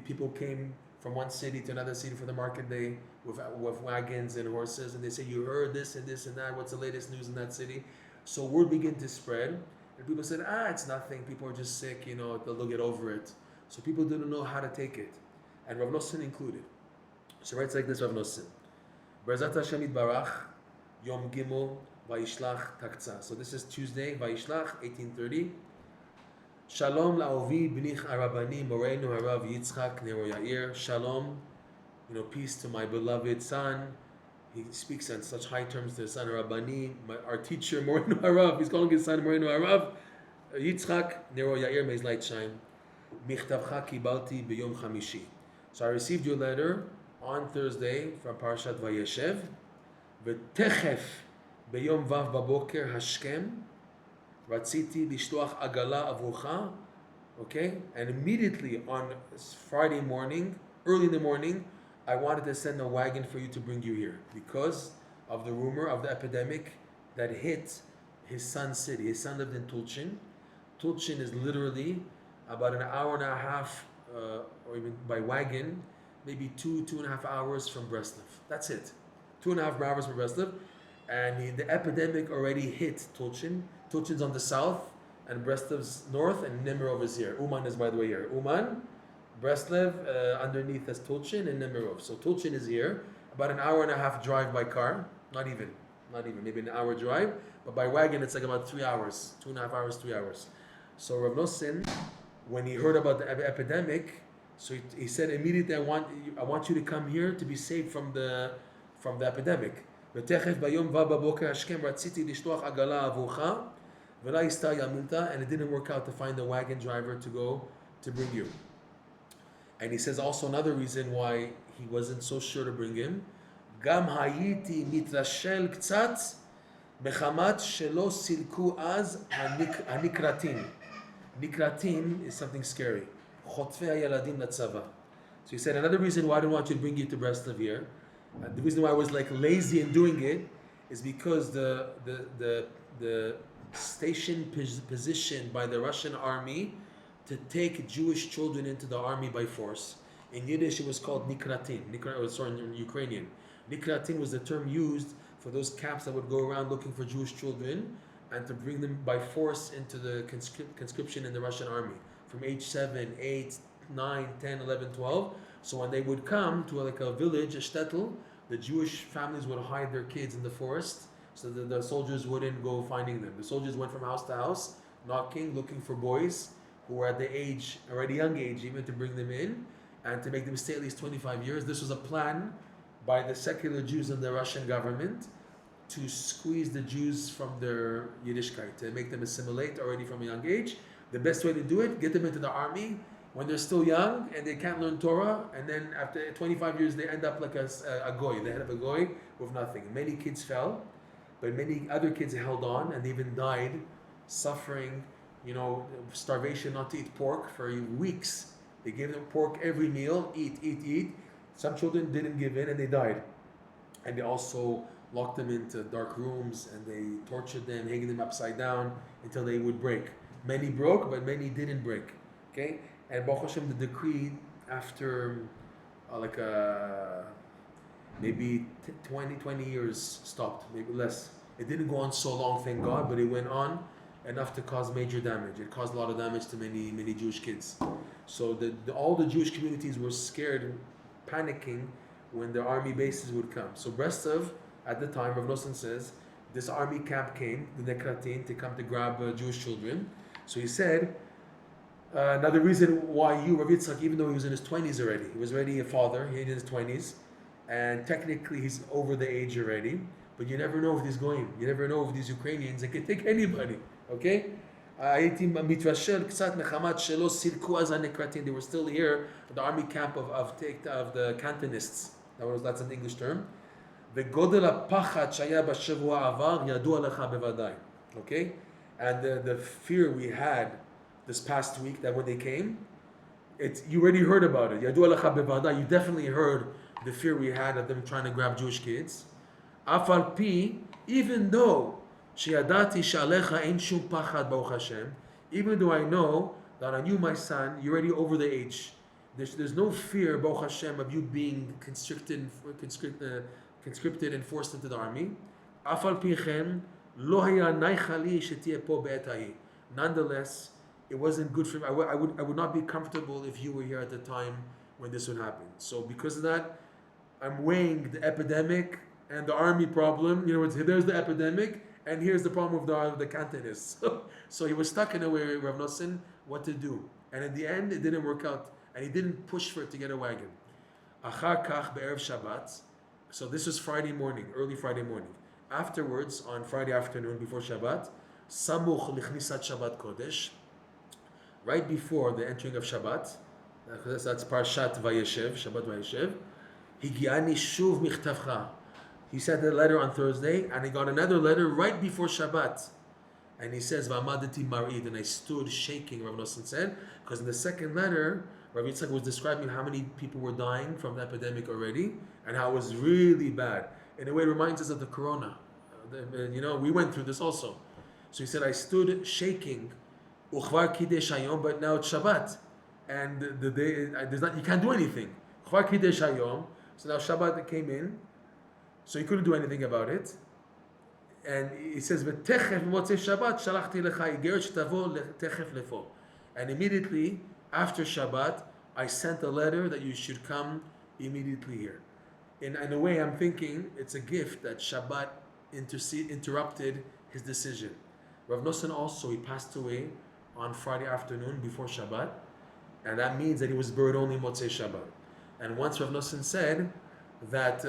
Speaker 1: People came from one city to another city for the market day with wagons and horses, and they say, you heard this and this and that, what's the latest news in that city? So word began to spread, and people said, it's nothing, people are just sick, they'll get over it. So people didn't know how to take it, and Reb Noson included. So writes like this, Reb Noson. B'ezrat Hashem Yitbarach, Yom Gimel, Vayishlach Taktzah. So this is Tuesday, Vayishlach, 1830. Shalom la'ovi b'nich arabani Moreinu Harav Yitzchak Nero Yair. Shalom, peace to my beloved son. He speaks in such high terms to his son Rabani, our teacher Moreinu Harav. He's calling his son Moreinu Harav. Yitzchak Nero Yair, may his light shine. Michtavcha kibalti b'yom chamishi. So I received your letter on Thursday from Parashat Vayeshev. V'techef b'yom vav baboker hashkem. Ratziti lishtoach agala avrucha. Okay? And immediately on Friday morning, early in the morning, I wanted to send a wagon for you to bring you here because of the rumor of the epidemic that hit his son's city. His son lived in Tulchin. Tulchin is literally about an hour and a half, or even by wagon, maybe 2.5 hours from Breslov. That's it. 2.5 hours from Breslov. And the epidemic already hit Tulchin. Tulchin's on the south, and Breslov's north, and Nemirov is here. Uman is, by the way, here. Uman, Breslov, underneath is Tulchin, and Nemirov. So Tulchin is here. About an hour and a half drive by car. Not even, maybe an hour drive. But by wagon, it's like about 3 hours. 2.5 hours, 3 hours. So Reb Noson, when he heard about the epidemic, so he said immediately, I want you to come here to be saved from the epidemic. And it didn't work out to find a wagon driver to bring you. And he says also another reason why he wasn't so sure to bring him. Gam hayiti mitrashel ktsat bechamat shelo silku az hanikratin. Nikratin is something scary. Chotfei hayaladim latzava. So he said another reason why I didn't want you to bring you to Breslov here. The reason why I was lazy in doing it is because the station position by the Russian army to take Jewish children into the army by force. In Yiddish, it was called nikratin. In Ukrainian. Nikratin was the term used for those camps that would go around looking for Jewish children and to bring them by force into the conscription in the Russian army from age 7, 8, 9, 10, 11, 12. So when they would come to like a village, a shtetl, the Jewish families would hide their kids in the forest so that the soldiers wouldn't go finding them. The soldiers went from house to house, knocking, looking for boys who were at the age, already young age even, to bring them in and to make them stay at least 25 years. This was a plan by the secular Jews and the Russian government to squeeze the Jews from their Yiddishkeit, to make them assimilate already from a young age. The best way to do it, get them into the army when they're still young and they can't learn Torah, and then after 25 years they end up like a goy, the head of a goy with nothing. Many kids fell, but many other kids held on and they even died, suffering, starvation, not to eat pork for weeks. They gave them pork every meal, eat. Some children didn't give in and they died. And they also locked them into dark rooms and they tortured them, hanging them upside down until they would break. Many broke, but many didn't break. Okay? And Baruch Hashem, the decree after maybe 20 years stopped, maybe less. It didn't go on so long, thank God, but it went on enough to cause major damage. It caused a lot of damage to many Jewish kids. So all the Jewish communities were scared, panicking when the army bases would come. So Breslov, at the time, Reb Noson says, this army camp came, the Nekratin, to come to grab Jewish children. So he said, another reason why Rav Yitzchak, even though he was in his 20s already, he was already a father, he was in his 20s, and technically he's over the age already, but you never know if he's going. You never know if these Ukrainians, they can take anybody, okay? They were still here, the army camp of the Cantonists. That's an English term. Okay? And the fear we had this past week, that when they came, you already heard about it. You definitely heard the fear we had of them trying to grab Jewish kids. Even though even though I know that on you, my son, you're already over the age. There's no fear, Baruch Hashem, of you being conscripted and forced into the army. Nonetheless, it wasn't good for me. I would not be comfortable if you were here at the time when this would happen. So because of that, I'm weighing the epidemic and the army problem. There's the epidemic, and here's the problem with the Cantonists. So he was stuck in a way, Reb Noson, what to do. And in the end, it didn't work out. And he didn't push for it to get a wagon. Achar kach be'erev Shabbat. So this was Friday morning, early Friday morning. Afterwards, on Friday afternoon, before Shabbat, samuch lichnisat Shabbat Kodesh, right before the entering of Shabbat, that's Parshat Vayeshev, Shabbat Vayeshev, Higiani shuv michtavcha. He sent a letter on Thursday, and he got another letter right before Shabbat. And he says, V'amadati marid, and I stood shaking, Reb Noson said, because in the second letter, Rav Yitzchak was describing how many people were dying from the epidemic already, and how it was really bad. In a way, it reminds us of the corona. We went through this also. So he said, I stood shaking, Uchvar Kidesh Hayom, but now it's Shabbat, and the day, you can't do anything. Uchvar Kidesh Hayom, so now Shabbat came in, so he couldn't do anything about it. And he says, "V'techef motzei Shabbat shalachti lecha igeret shetavo techef lefo." And immediately after Shabbat, I sent a letter that you should come immediately here. In a way, I'm thinking it's a gift that Shabbat interrupted his decision. Rav Noson also, he passed away on Friday afternoon before Shabbat, and that means that he was buried only Motzei Shabbat. And once Rav Noson said that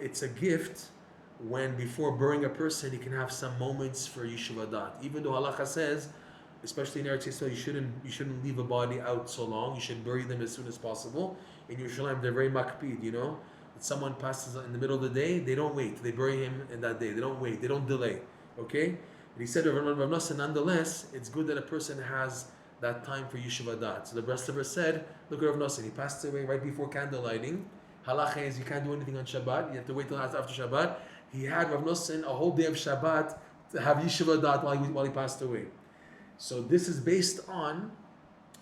Speaker 1: it's a gift when before burying a person, he can have some moments for Yeshiva Dat. Even though Halacha says, especially in Eretz Yisrael, you shouldn't leave a body out so long. You should bury them as soon as possible. In Yerushalayim, they're very makpid, If someone passes in the middle of the day, they don't wait. They bury him in that day. They don't wait. They don't delay. Okay? And he said, Rav Noson, nonetheless, it's good that a person has that time for Yeshiva Dat. So the breslov said, look at Rav Noson. He passed away right before candle lighting. Halacha is you can't do anything on Shabbat. You have to wait till after Shabbat. He had Rav Noson a whole day of Shabbat to have Yeshiva Dat while he passed away. So this is based on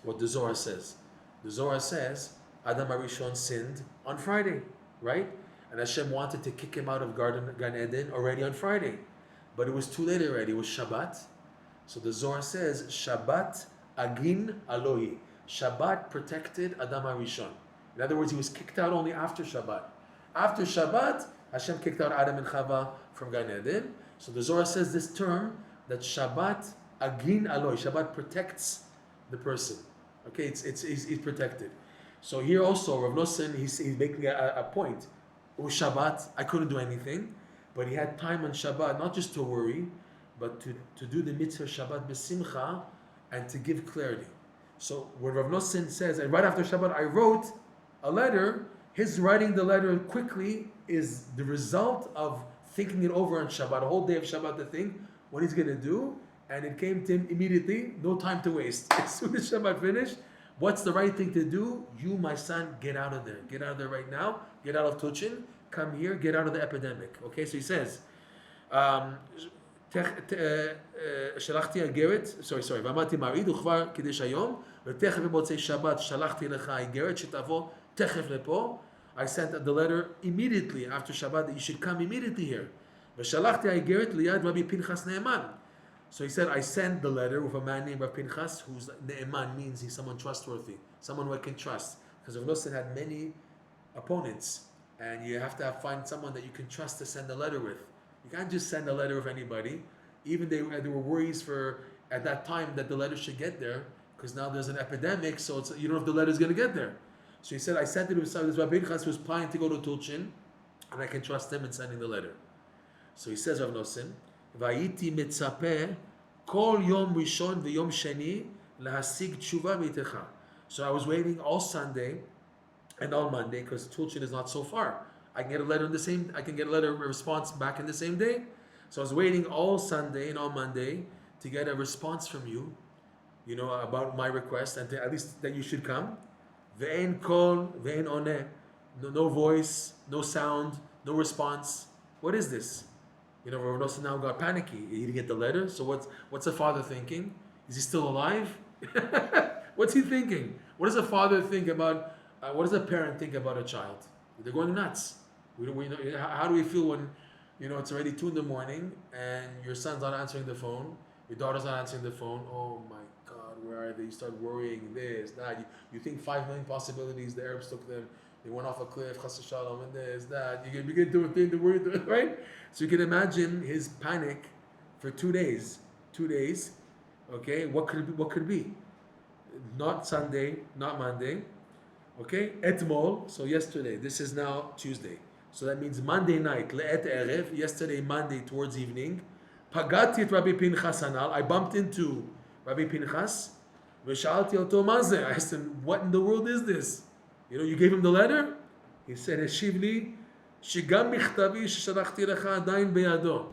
Speaker 1: what the Zohar says. The Zohar says Adam HaRishon sinned on Friday, right? And Hashem wanted to kick him out of Gan Eden already on Friday. But it was too late already. It was Shabbat. So the Zohar says, Shabbat agin Alohi. Shabbat protected Adam HaRishon. In other words, he was kicked out only after Shabbat. After Shabbat, Hashem kicked out Adam and Chava from Gan Eden. So the Zohar says this term, that Shabbat agin Alohi. Shabbat protects the person. Okay, he's protected. So here also, Reb Noson, he's making a point. It was Shabbat, I couldn't do anything, but he had time on Shabbat, not just to worry, but to do the mitzvah Shabbat b'simcha and to give clarity. So when Reb Noson says, and right after Shabbat I wrote a letter, his writing the letter quickly is the result of thinking it over on Shabbat, a whole day of Shabbat to think what he's going to do, and it came to him immediately, no time to waste. As soon as Shabbat finished, what's the right thing to do? You, my son, get out of there. Get out of there right now. Get out of Tuchin. Come here. Get out of the epidemic. Okay, so he says, שלחתי איגרת, ואמרתי מרעיד וכבר קידש היום, ותכף במוצאי שבת שלחתי לך איגרת שתבוא תכף לפה. I sent the letter immediately after Shabbat that you should come immediately here. ושלחתי האיגרת ליד רבי פנחס נאמן. So he said, I sent the letter with a man named Rabbi Pinchas, who's Ne'eman, means he's someone trustworthy, someone who I can trust. Because Reb Noson had many opponents, and you have to find someone that you can trust to send a letter with. You can't just send a letter with anybody. Even there were worries at that time that the letter should get there, because now there's an epidemic, so you don't know if the letter's going to get there. So he said, I sent it with this Rabbi Pinchas who was planning to go to Tulchin, and I can trust him in sending the letter. So he says, Reb Noson, והייתי מצפה כל יום ראשון ויום שני להשיג תשובה מאיתך. So I was waiting all Sunday and all Monday because Tulchin is not so far. I can get a letter response back in the same day. So I was waiting all Sunday and all Monday to get a response from you, about my request and at least that you should come. ואין קול ואין עונה. No voice, no sound, no response. What is this? Reb Noson now got panicky. He didn't get the letter. So what's a father thinking? Is he still alive? What's he thinking? What does a father think about? What does a parent think about a child? They're going nuts. How do we feel when it's already 2 a.m. and your son's not answering the phone, your daughter's not answering the phone? Oh my God, where are they? You start worrying this, that. You think 5 million possibilities. The Arabs took them. They went off a cliff, chas v'shalom, and this, that. You can begin to think the word, right? So you can imagine his panic for 2 days. 2 days, okay? What could it be? Not Sunday, not Monday, okay? Etmol, so yesterday. This is now Tuesday. So that means Monday night, le'et erev, yesterday, Monday towards evening. Pagati et Rabbi Pinchas anal. I bumped into Rabbi Pinchas. V'sha'alti oto mazeh. I asked him, what in the world is this? You gave him the letter? He said, Hashiv li, shigam michtavi sheshalachti lecha adayin beyado.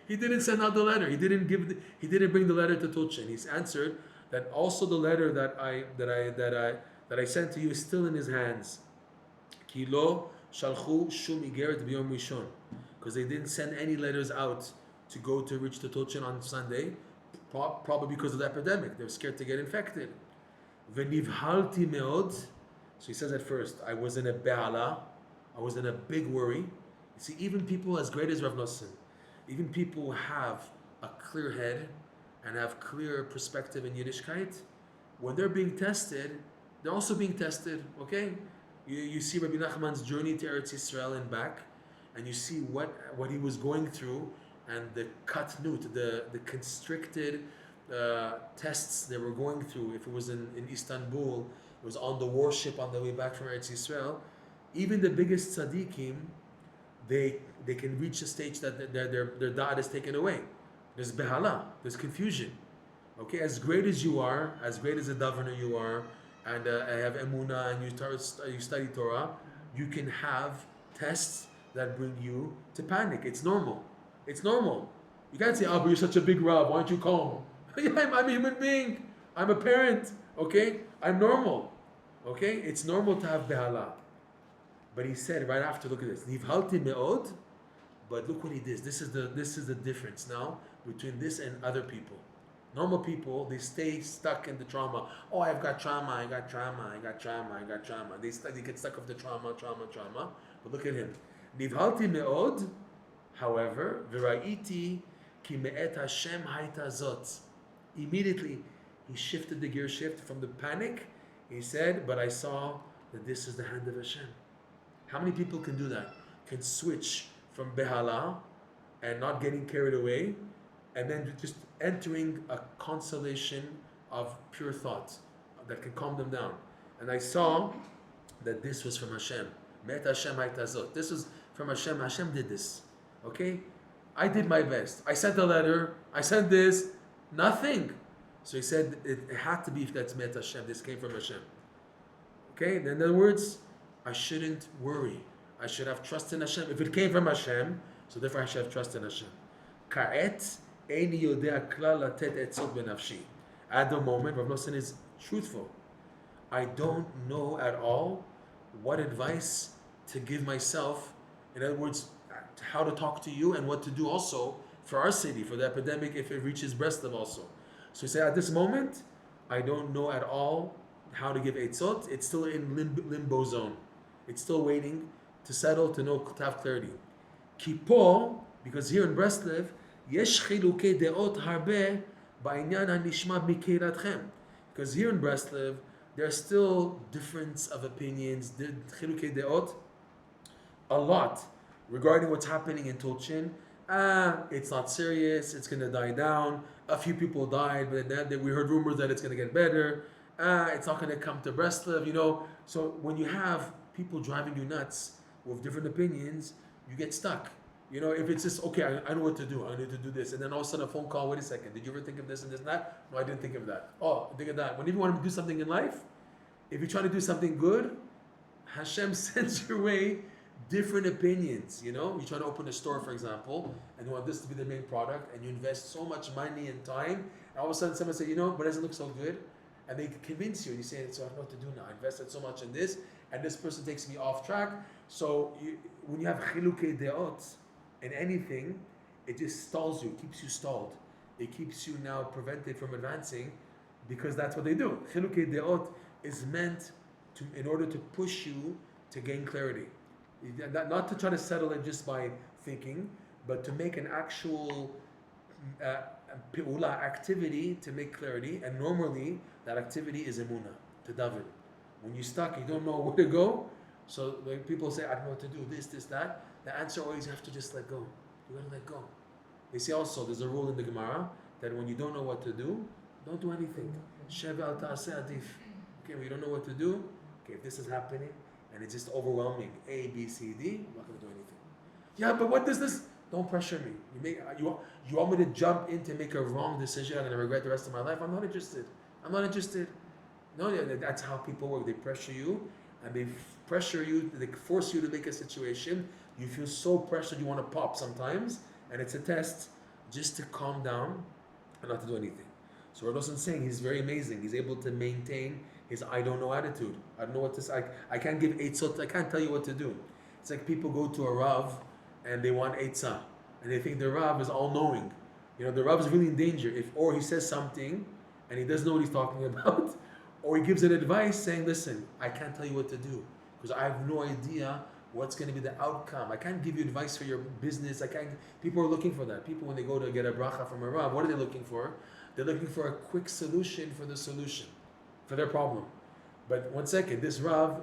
Speaker 1: He didn't send out the letter. He didn't bring the letter to Tulchin. He's answered that also the letter that I sent to you is still in his hands. Ki lo shalchu shum igeret b'yom rishon. Because they didn't send any letters out to go to reach the Tulchin on Sunday, probably because of the epidemic. They were scared to get infected. V'nivhalti meod. So he says at first, I was in a be'ala, I was in a big worry. You see, even people as great as Reb Noson, even people who have a clear head and have clear perspective in Yiddishkeit, when they're being tested, they're also being tested, okay? You see Rabbi Nachman's journey to Eretz Yisrael and back, and you see what he was going through, and the katnut, the constricted tests they were going through. If it was in Istanbul, it was on the warship on the way back from Eretz Yisrael. Even the biggest tzaddikim, they can reach a stage that their da'at is taken away. There's behala, there's confusion. Okay, as great as you are, as great as a davener you are, and I have emunah and you study Torah, you can have tests that bring you to panic. It's normal. It's normal. You can't say, but you're such a big Rav, why don't you calm? I'm a human being. I'm a parent. Okay? I'm normal. Okay? It's normal to have behala. But he said right after, look at this. Nivhalti me'od. But look what he did. This is the difference now between this and other people. Normal people, they stay stuck in the trauma. Oh, I've got trauma, I got trauma, I got trauma, I got trauma. They get stuck with the trauma. But look at him. Nivhalti me'od, however, v'ra'iti ki me'et Hashem hayta zot. Immediately, he shifted the gear shift from the panic. He said, but I saw that this is the hand of Hashem. How many people can do that? Can switch from behala and not getting carried away, and then just entering a consolation of pure thought that can calm them down. And I saw that this was from Hashem. Met Hashem haytazot. This was from Hashem. Hashem did this. Okay? I did my best. I sent a letter. I sent this. Nothing. So he said it had to be if that's Met Hashem. This came from Hashem. Okay? In other words, I shouldn't worry. I should have trust in Hashem. If it came from Hashem, so therefore I should have trust in Hashem. Ka'et eini yodea klal latet etzot benafshi. At the moment, Reb Noson is truthful. I don't know at all what advice to give myself. In other words, how to talk to you and what to do also for our city, for the epidemic, if it reaches Breslov also. So he said, at this moment, I don't know at all how to give etzot. It's still in limbo zone. It's still waiting to settle, to have clarity. Kipo, because here in Breslov, yesh chilukei deot harbe ba'inyan hanishma mikeiratchem. Because here in Breslov, there's still difference of opinions, chilukei deot, a lot regarding what's happening in Tulchin. It's not serious, it's going to die down. A few people died, but then we heard rumors that it's going to get better. It's not going to come to Breslov, So when you have people driving you nuts with different opinions, you get stuck. If it's just, okay, I know what to do. I need to do this. And then all of a sudden a phone call, wait a second, did you ever think of this and this and that? No, I didn't think of that. Oh, think of that. Whenever you want to do something in life, if you're trying to do something good, Hashem sends your way different opinions. You try to open a store, for example, and you want this to be the main product, and you invest so much money and time, and all of a sudden someone say, but it doesn't look so good. And they convince you, and you say, so I don't know what to do now. I invested so much in this, and this person takes me off track. So when you have chilukei deot in anything, it just stalls you, keeps you stalled. It keeps you now prevented from advancing, because that's what they do. Chilukei deot is meant in order to push you to gain clarity. Not to try to settle it just by thinking, but to make an actual activity to make clarity. And normally, that activity is emunah, to daven. When you're stuck, you don't know where to go. So when people say, I don't know what to do, this, that, the answer always, you have to just let go. You gotta let go. They say also, there's a rule in the Gemara that when you don't know what to do, don't do anything. Sheva al ta'aseh adif. Okay, when you don't know what to do, okay, if this is happening and it's just overwhelming, A, B, C, D, I'm not gonna do anything. Yeah, but what does this? Don't pressure me. You want me to jump in to make a wrong decision? I'm gonna regret the rest of my life. I'm not interested. No, that's how people work. They pressure you, and they pressure you. They force you to make a situation. You feel so pressured, you want to pop sometimes, and it's a test just to calm down and not to do anything. So Reb Noson saying he's very amazing. He's able to maintain his I don't know attitude. I don't know what to say. I can't give eitzot. I can't tell you what to do. It's like people go to a Rav and they want eitzah, and they think the Rav is all knowing. The Rav is really in danger or he says something and he doesn't know what he's talking about, or he gives an advice saying, listen, I can't tell you what to do because I have no idea what's going to be the outcome. I can't give you advice for your business. People are looking for that. People, when they go to get a bracha from a Rav, what are they looking for? They're looking for a quick solution for the solution, for their problem. But one second, this Rav,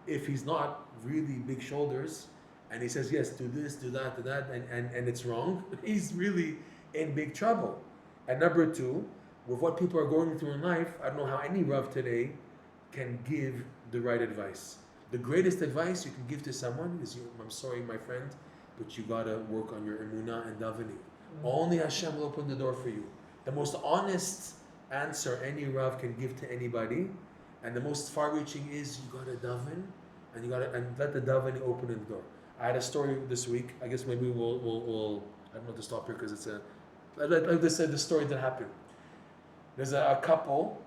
Speaker 1: if he's not really big shoulders, and he says, yes, do this, do that, and it's wrong, he's really in big trouble. And number two, with what people are going through in life, I don't know how any Rav today can give the right advice. The greatest advice you can give to someone is, I'm sorry, my friend, but you gotta work on your emunah and davening. Only Hashem will open the door for you. The most honest answer any Rav can give to anybody, and the most far-reaching is you gotta daven, and let the davening open the door. I had a story this week. I guess maybe we'll I don't know to stop here because it's like this said, the story that happened. There's a couple,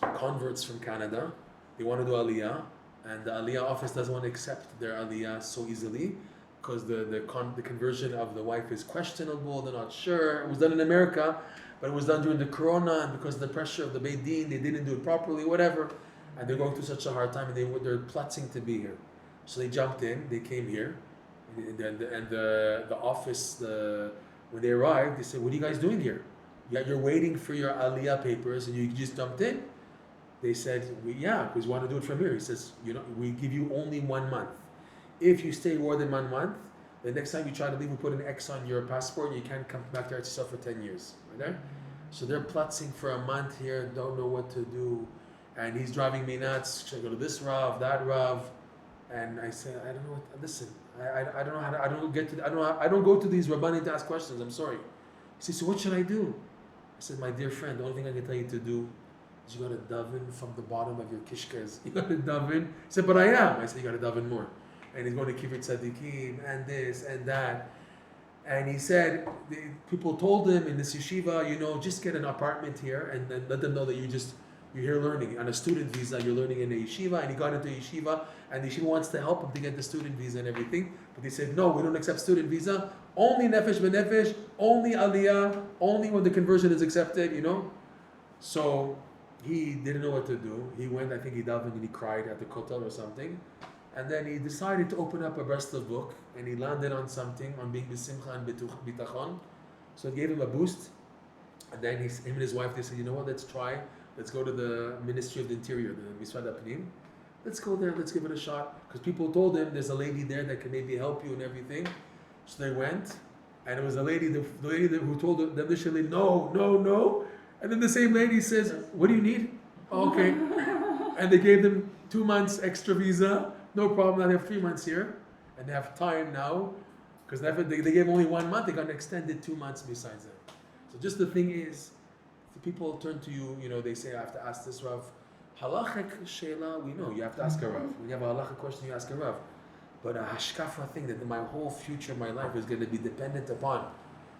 Speaker 1: converts from Canada. They want to do Aliyah, and the Aliyah office doesn't want to accept their Aliyah so easily. because the conversion of the wife is questionable. They're not sure. It was done in America, but it was done during the Corona, and because of the pressure of the Beit Din, they didn't do it properly, whatever. And they're going through such a hard time, and they're plotting to be here. So they jumped in. They came here, and the office, when they arrived, they said, "What are you guys doing here? You're waiting for your Aliyah papers, and you just jumped in." They said, because we want to do it from here. He says, we give you only 1 month. If you stay more than 1 month, the next time you try to leave, we put an X on your passport, and you can't come back to yourself for 10 years. Right there? So they're plotting for a month here, don't know what to do. And he's driving me nuts. Should I go to this Rav, that Rav? And I say, I don't know what, listen, I don't know how to, I don't go to these Rabbanim to ask questions, I'm sorry. He says, so what should I do? I said, my dear friend, the only thing I can tell you to do is you got to daven from the bottom of your kishkas. You got to daven. He said, but I am. I said, you got to daven more. And he's going to keep your tzaddikim and this and that. And he said, people told him in this yeshiva, just get an apartment here and then let them know that you're here learning. On a student visa, you're learning in a yeshiva. And he got into yeshiva, and the yeshiva wants to help him to get the student visa and everything. But they said, no, we don't accept student visa. Only nefesh b'nefesh, only aliyah, only when the conversion is accepted, So he didn't know what to do. He went, I think he davened and he cried at the kotel or something. And then he decided to open up a breslov book, and he landed on something, on being b'simcha and bitachon. So it gave him a boost. And then him and his wife, they said, you know what, let's go to the Ministry of the Interior, the Misrad HaPnim. Let's go there, let's give it a shot. Because people told him there's a lady there that can maybe help you and everything. So they went, and it was the lady who told them initially, no. And then the same lady says, what do you need? Oh, okay. And they gave them 2 months extra visa. No problem, now they have 3 months here. And they have time now. Because they gave only 1 month, they got an extended 2 months besides that. So just the thing is, if people turn to you, they say, I have to ask this Rav. Halachic sheila, we know, you have to ask a Rav. When you have a halachic question, you ask a Rav. But a hashkafa thing that my whole future, my life is going to be dependent upon.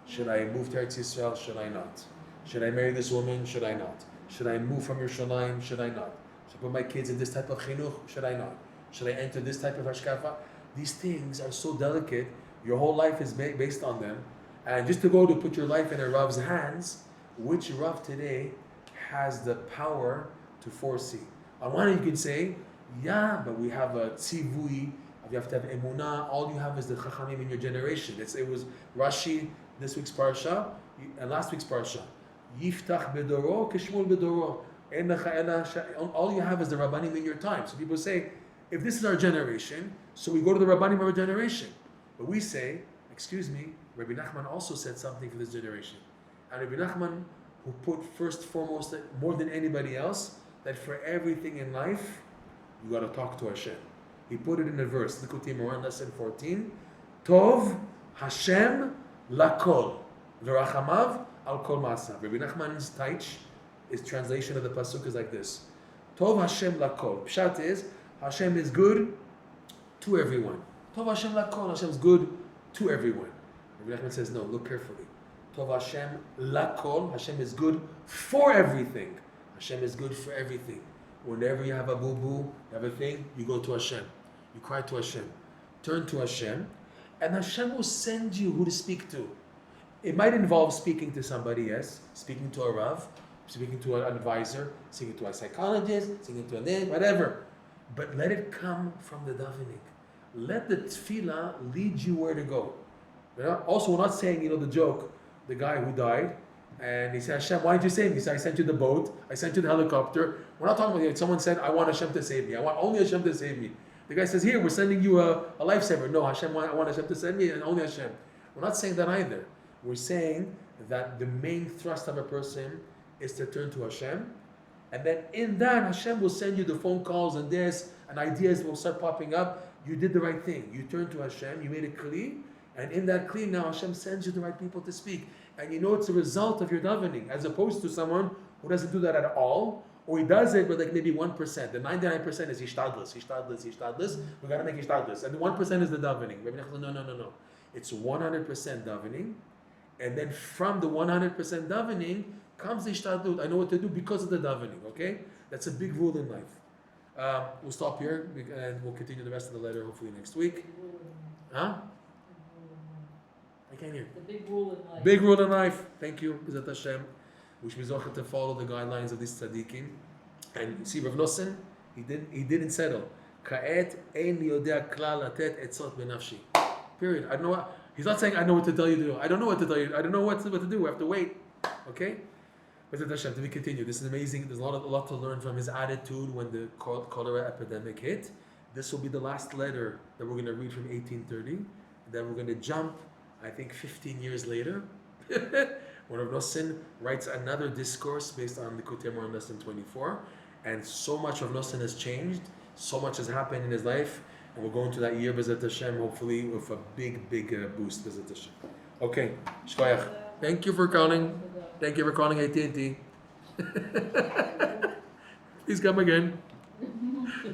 Speaker 1: Should I move to Eretz Yisrael? Should I not? Should I marry this woman? Should I not? Should I move from Yerushalayim? Should I not? Should I put my kids in this type of chinuch? Should I not? Should I enter this type of hashkafa? These things are so delicate. Your whole life is based on them. And just to go to put your life in a Rav's hands, which Rav today has the power to foresee? On one hand, you could say, but we have a tzivui, you have to have emunah, all you have is the chachamim in your generation. It was Rashi, this week's parsha, and last week's parsha. Yiftach bedoro, kishmul bedoro. All you have is the rabbanim in your time. So people say, if this is our generation, so we go to the rabbanim of our generation. But we say, excuse me, Rabbi Nachman also said something for this generation. And Rabbi Nachman, who put first foremost, more than anybody else, that for everything in life, you got to talk to Hashem. He put it in a verse, Likutei Moharan, lesson 14, Tov Hashem lakol, v'rachamav al kol ma'asav. Rabbi Nachman's taich, his translation of the pasuk is like this: Tov Hashem lakol. Pshat is, Hashem is good to everyone. Tov Hashem lakol, Hashem is good to everyone. Rabbi Nachman says, no, look carefully. Tov Hashem lakol, Hashem is good for everything. Hashem is good for everything. Whenever you have a boo-boo, you have a thing, you go to Hashem. You cry to Hashem. Turn to Hashem. And Hashem will send you who to speak to. It might involve speaking to somebody, yes. Speaking to a Rav, speaking to an advisor, speaking to a psychologist, speaking to a name, whatever. But let it come from the davening. Let the tefillah lead you where to go. Also, we're not saying, the joke, the guy who died, and he said, Hashem, why did you save me? He said, I sent you the boat, I sent you the helicopter. We're not talking about someone said, I want Hashem to save me. I want only Hashem to save me. The guy says, here, we're sending you a lifesaver. No, Hashem, I want Hashem to send me, and only Hashem. We're not saying that either. We're saying that the main thrust of a person is to turn to Hashem. And then in that, Hashem will send you the phone calls and this, and ideas will start popping up. You did the right thing. You turned to Hashem, you made it clean. And in that clean, now Hashem sends you the right people to speak. And it's a result of your davening, as opposed to someone who doesn't do that at all, or he does it with like maybe 1%. The 99% is hishtadlus. We got to make hishtadlus. And the 1% is the davening. No. It's 100% davening. And then from the 100% davening comes the hishtadlut. I know what to do because of the davening, okay? That's a big rule in life. We'll stop here and we'll continue the rest of the letter hopefully next week. Huh? can't hear.
Speaker 2: The big rule in life.
Speaker 1: Big rule in life. Thank you, B'ezrat Hashem. Wish me zocher to follow the guidelines of these tzaddikim. And you see, Reb Noson, he didn't settle. Ka'et ein yodea klal latet etzot benafshi. Period. I don't know what, he's not saying I know what to tell you to do. I don't know what to tell you. I don't know what to do. We have to wait. Okay? B'ezrat Hashem, to be continued. This is amazing. There's a lot to learn from his attitude when the cholera epidemic hit. This will be the last letter that we're going to read from 1830. Then we're going to jump, I think, 15 years later, when Reb Noson writes another discourse based on the Likutei Moharan lesson 24. And so much of Noson has changed. So much has happened in his life. And we're going to that year, B'ezrat Hashem, hopefully with a big boost, B'ezrat Hashem. Okay, shkoyach. Thank you for calling. Thank you for calling AT&T. Please come again.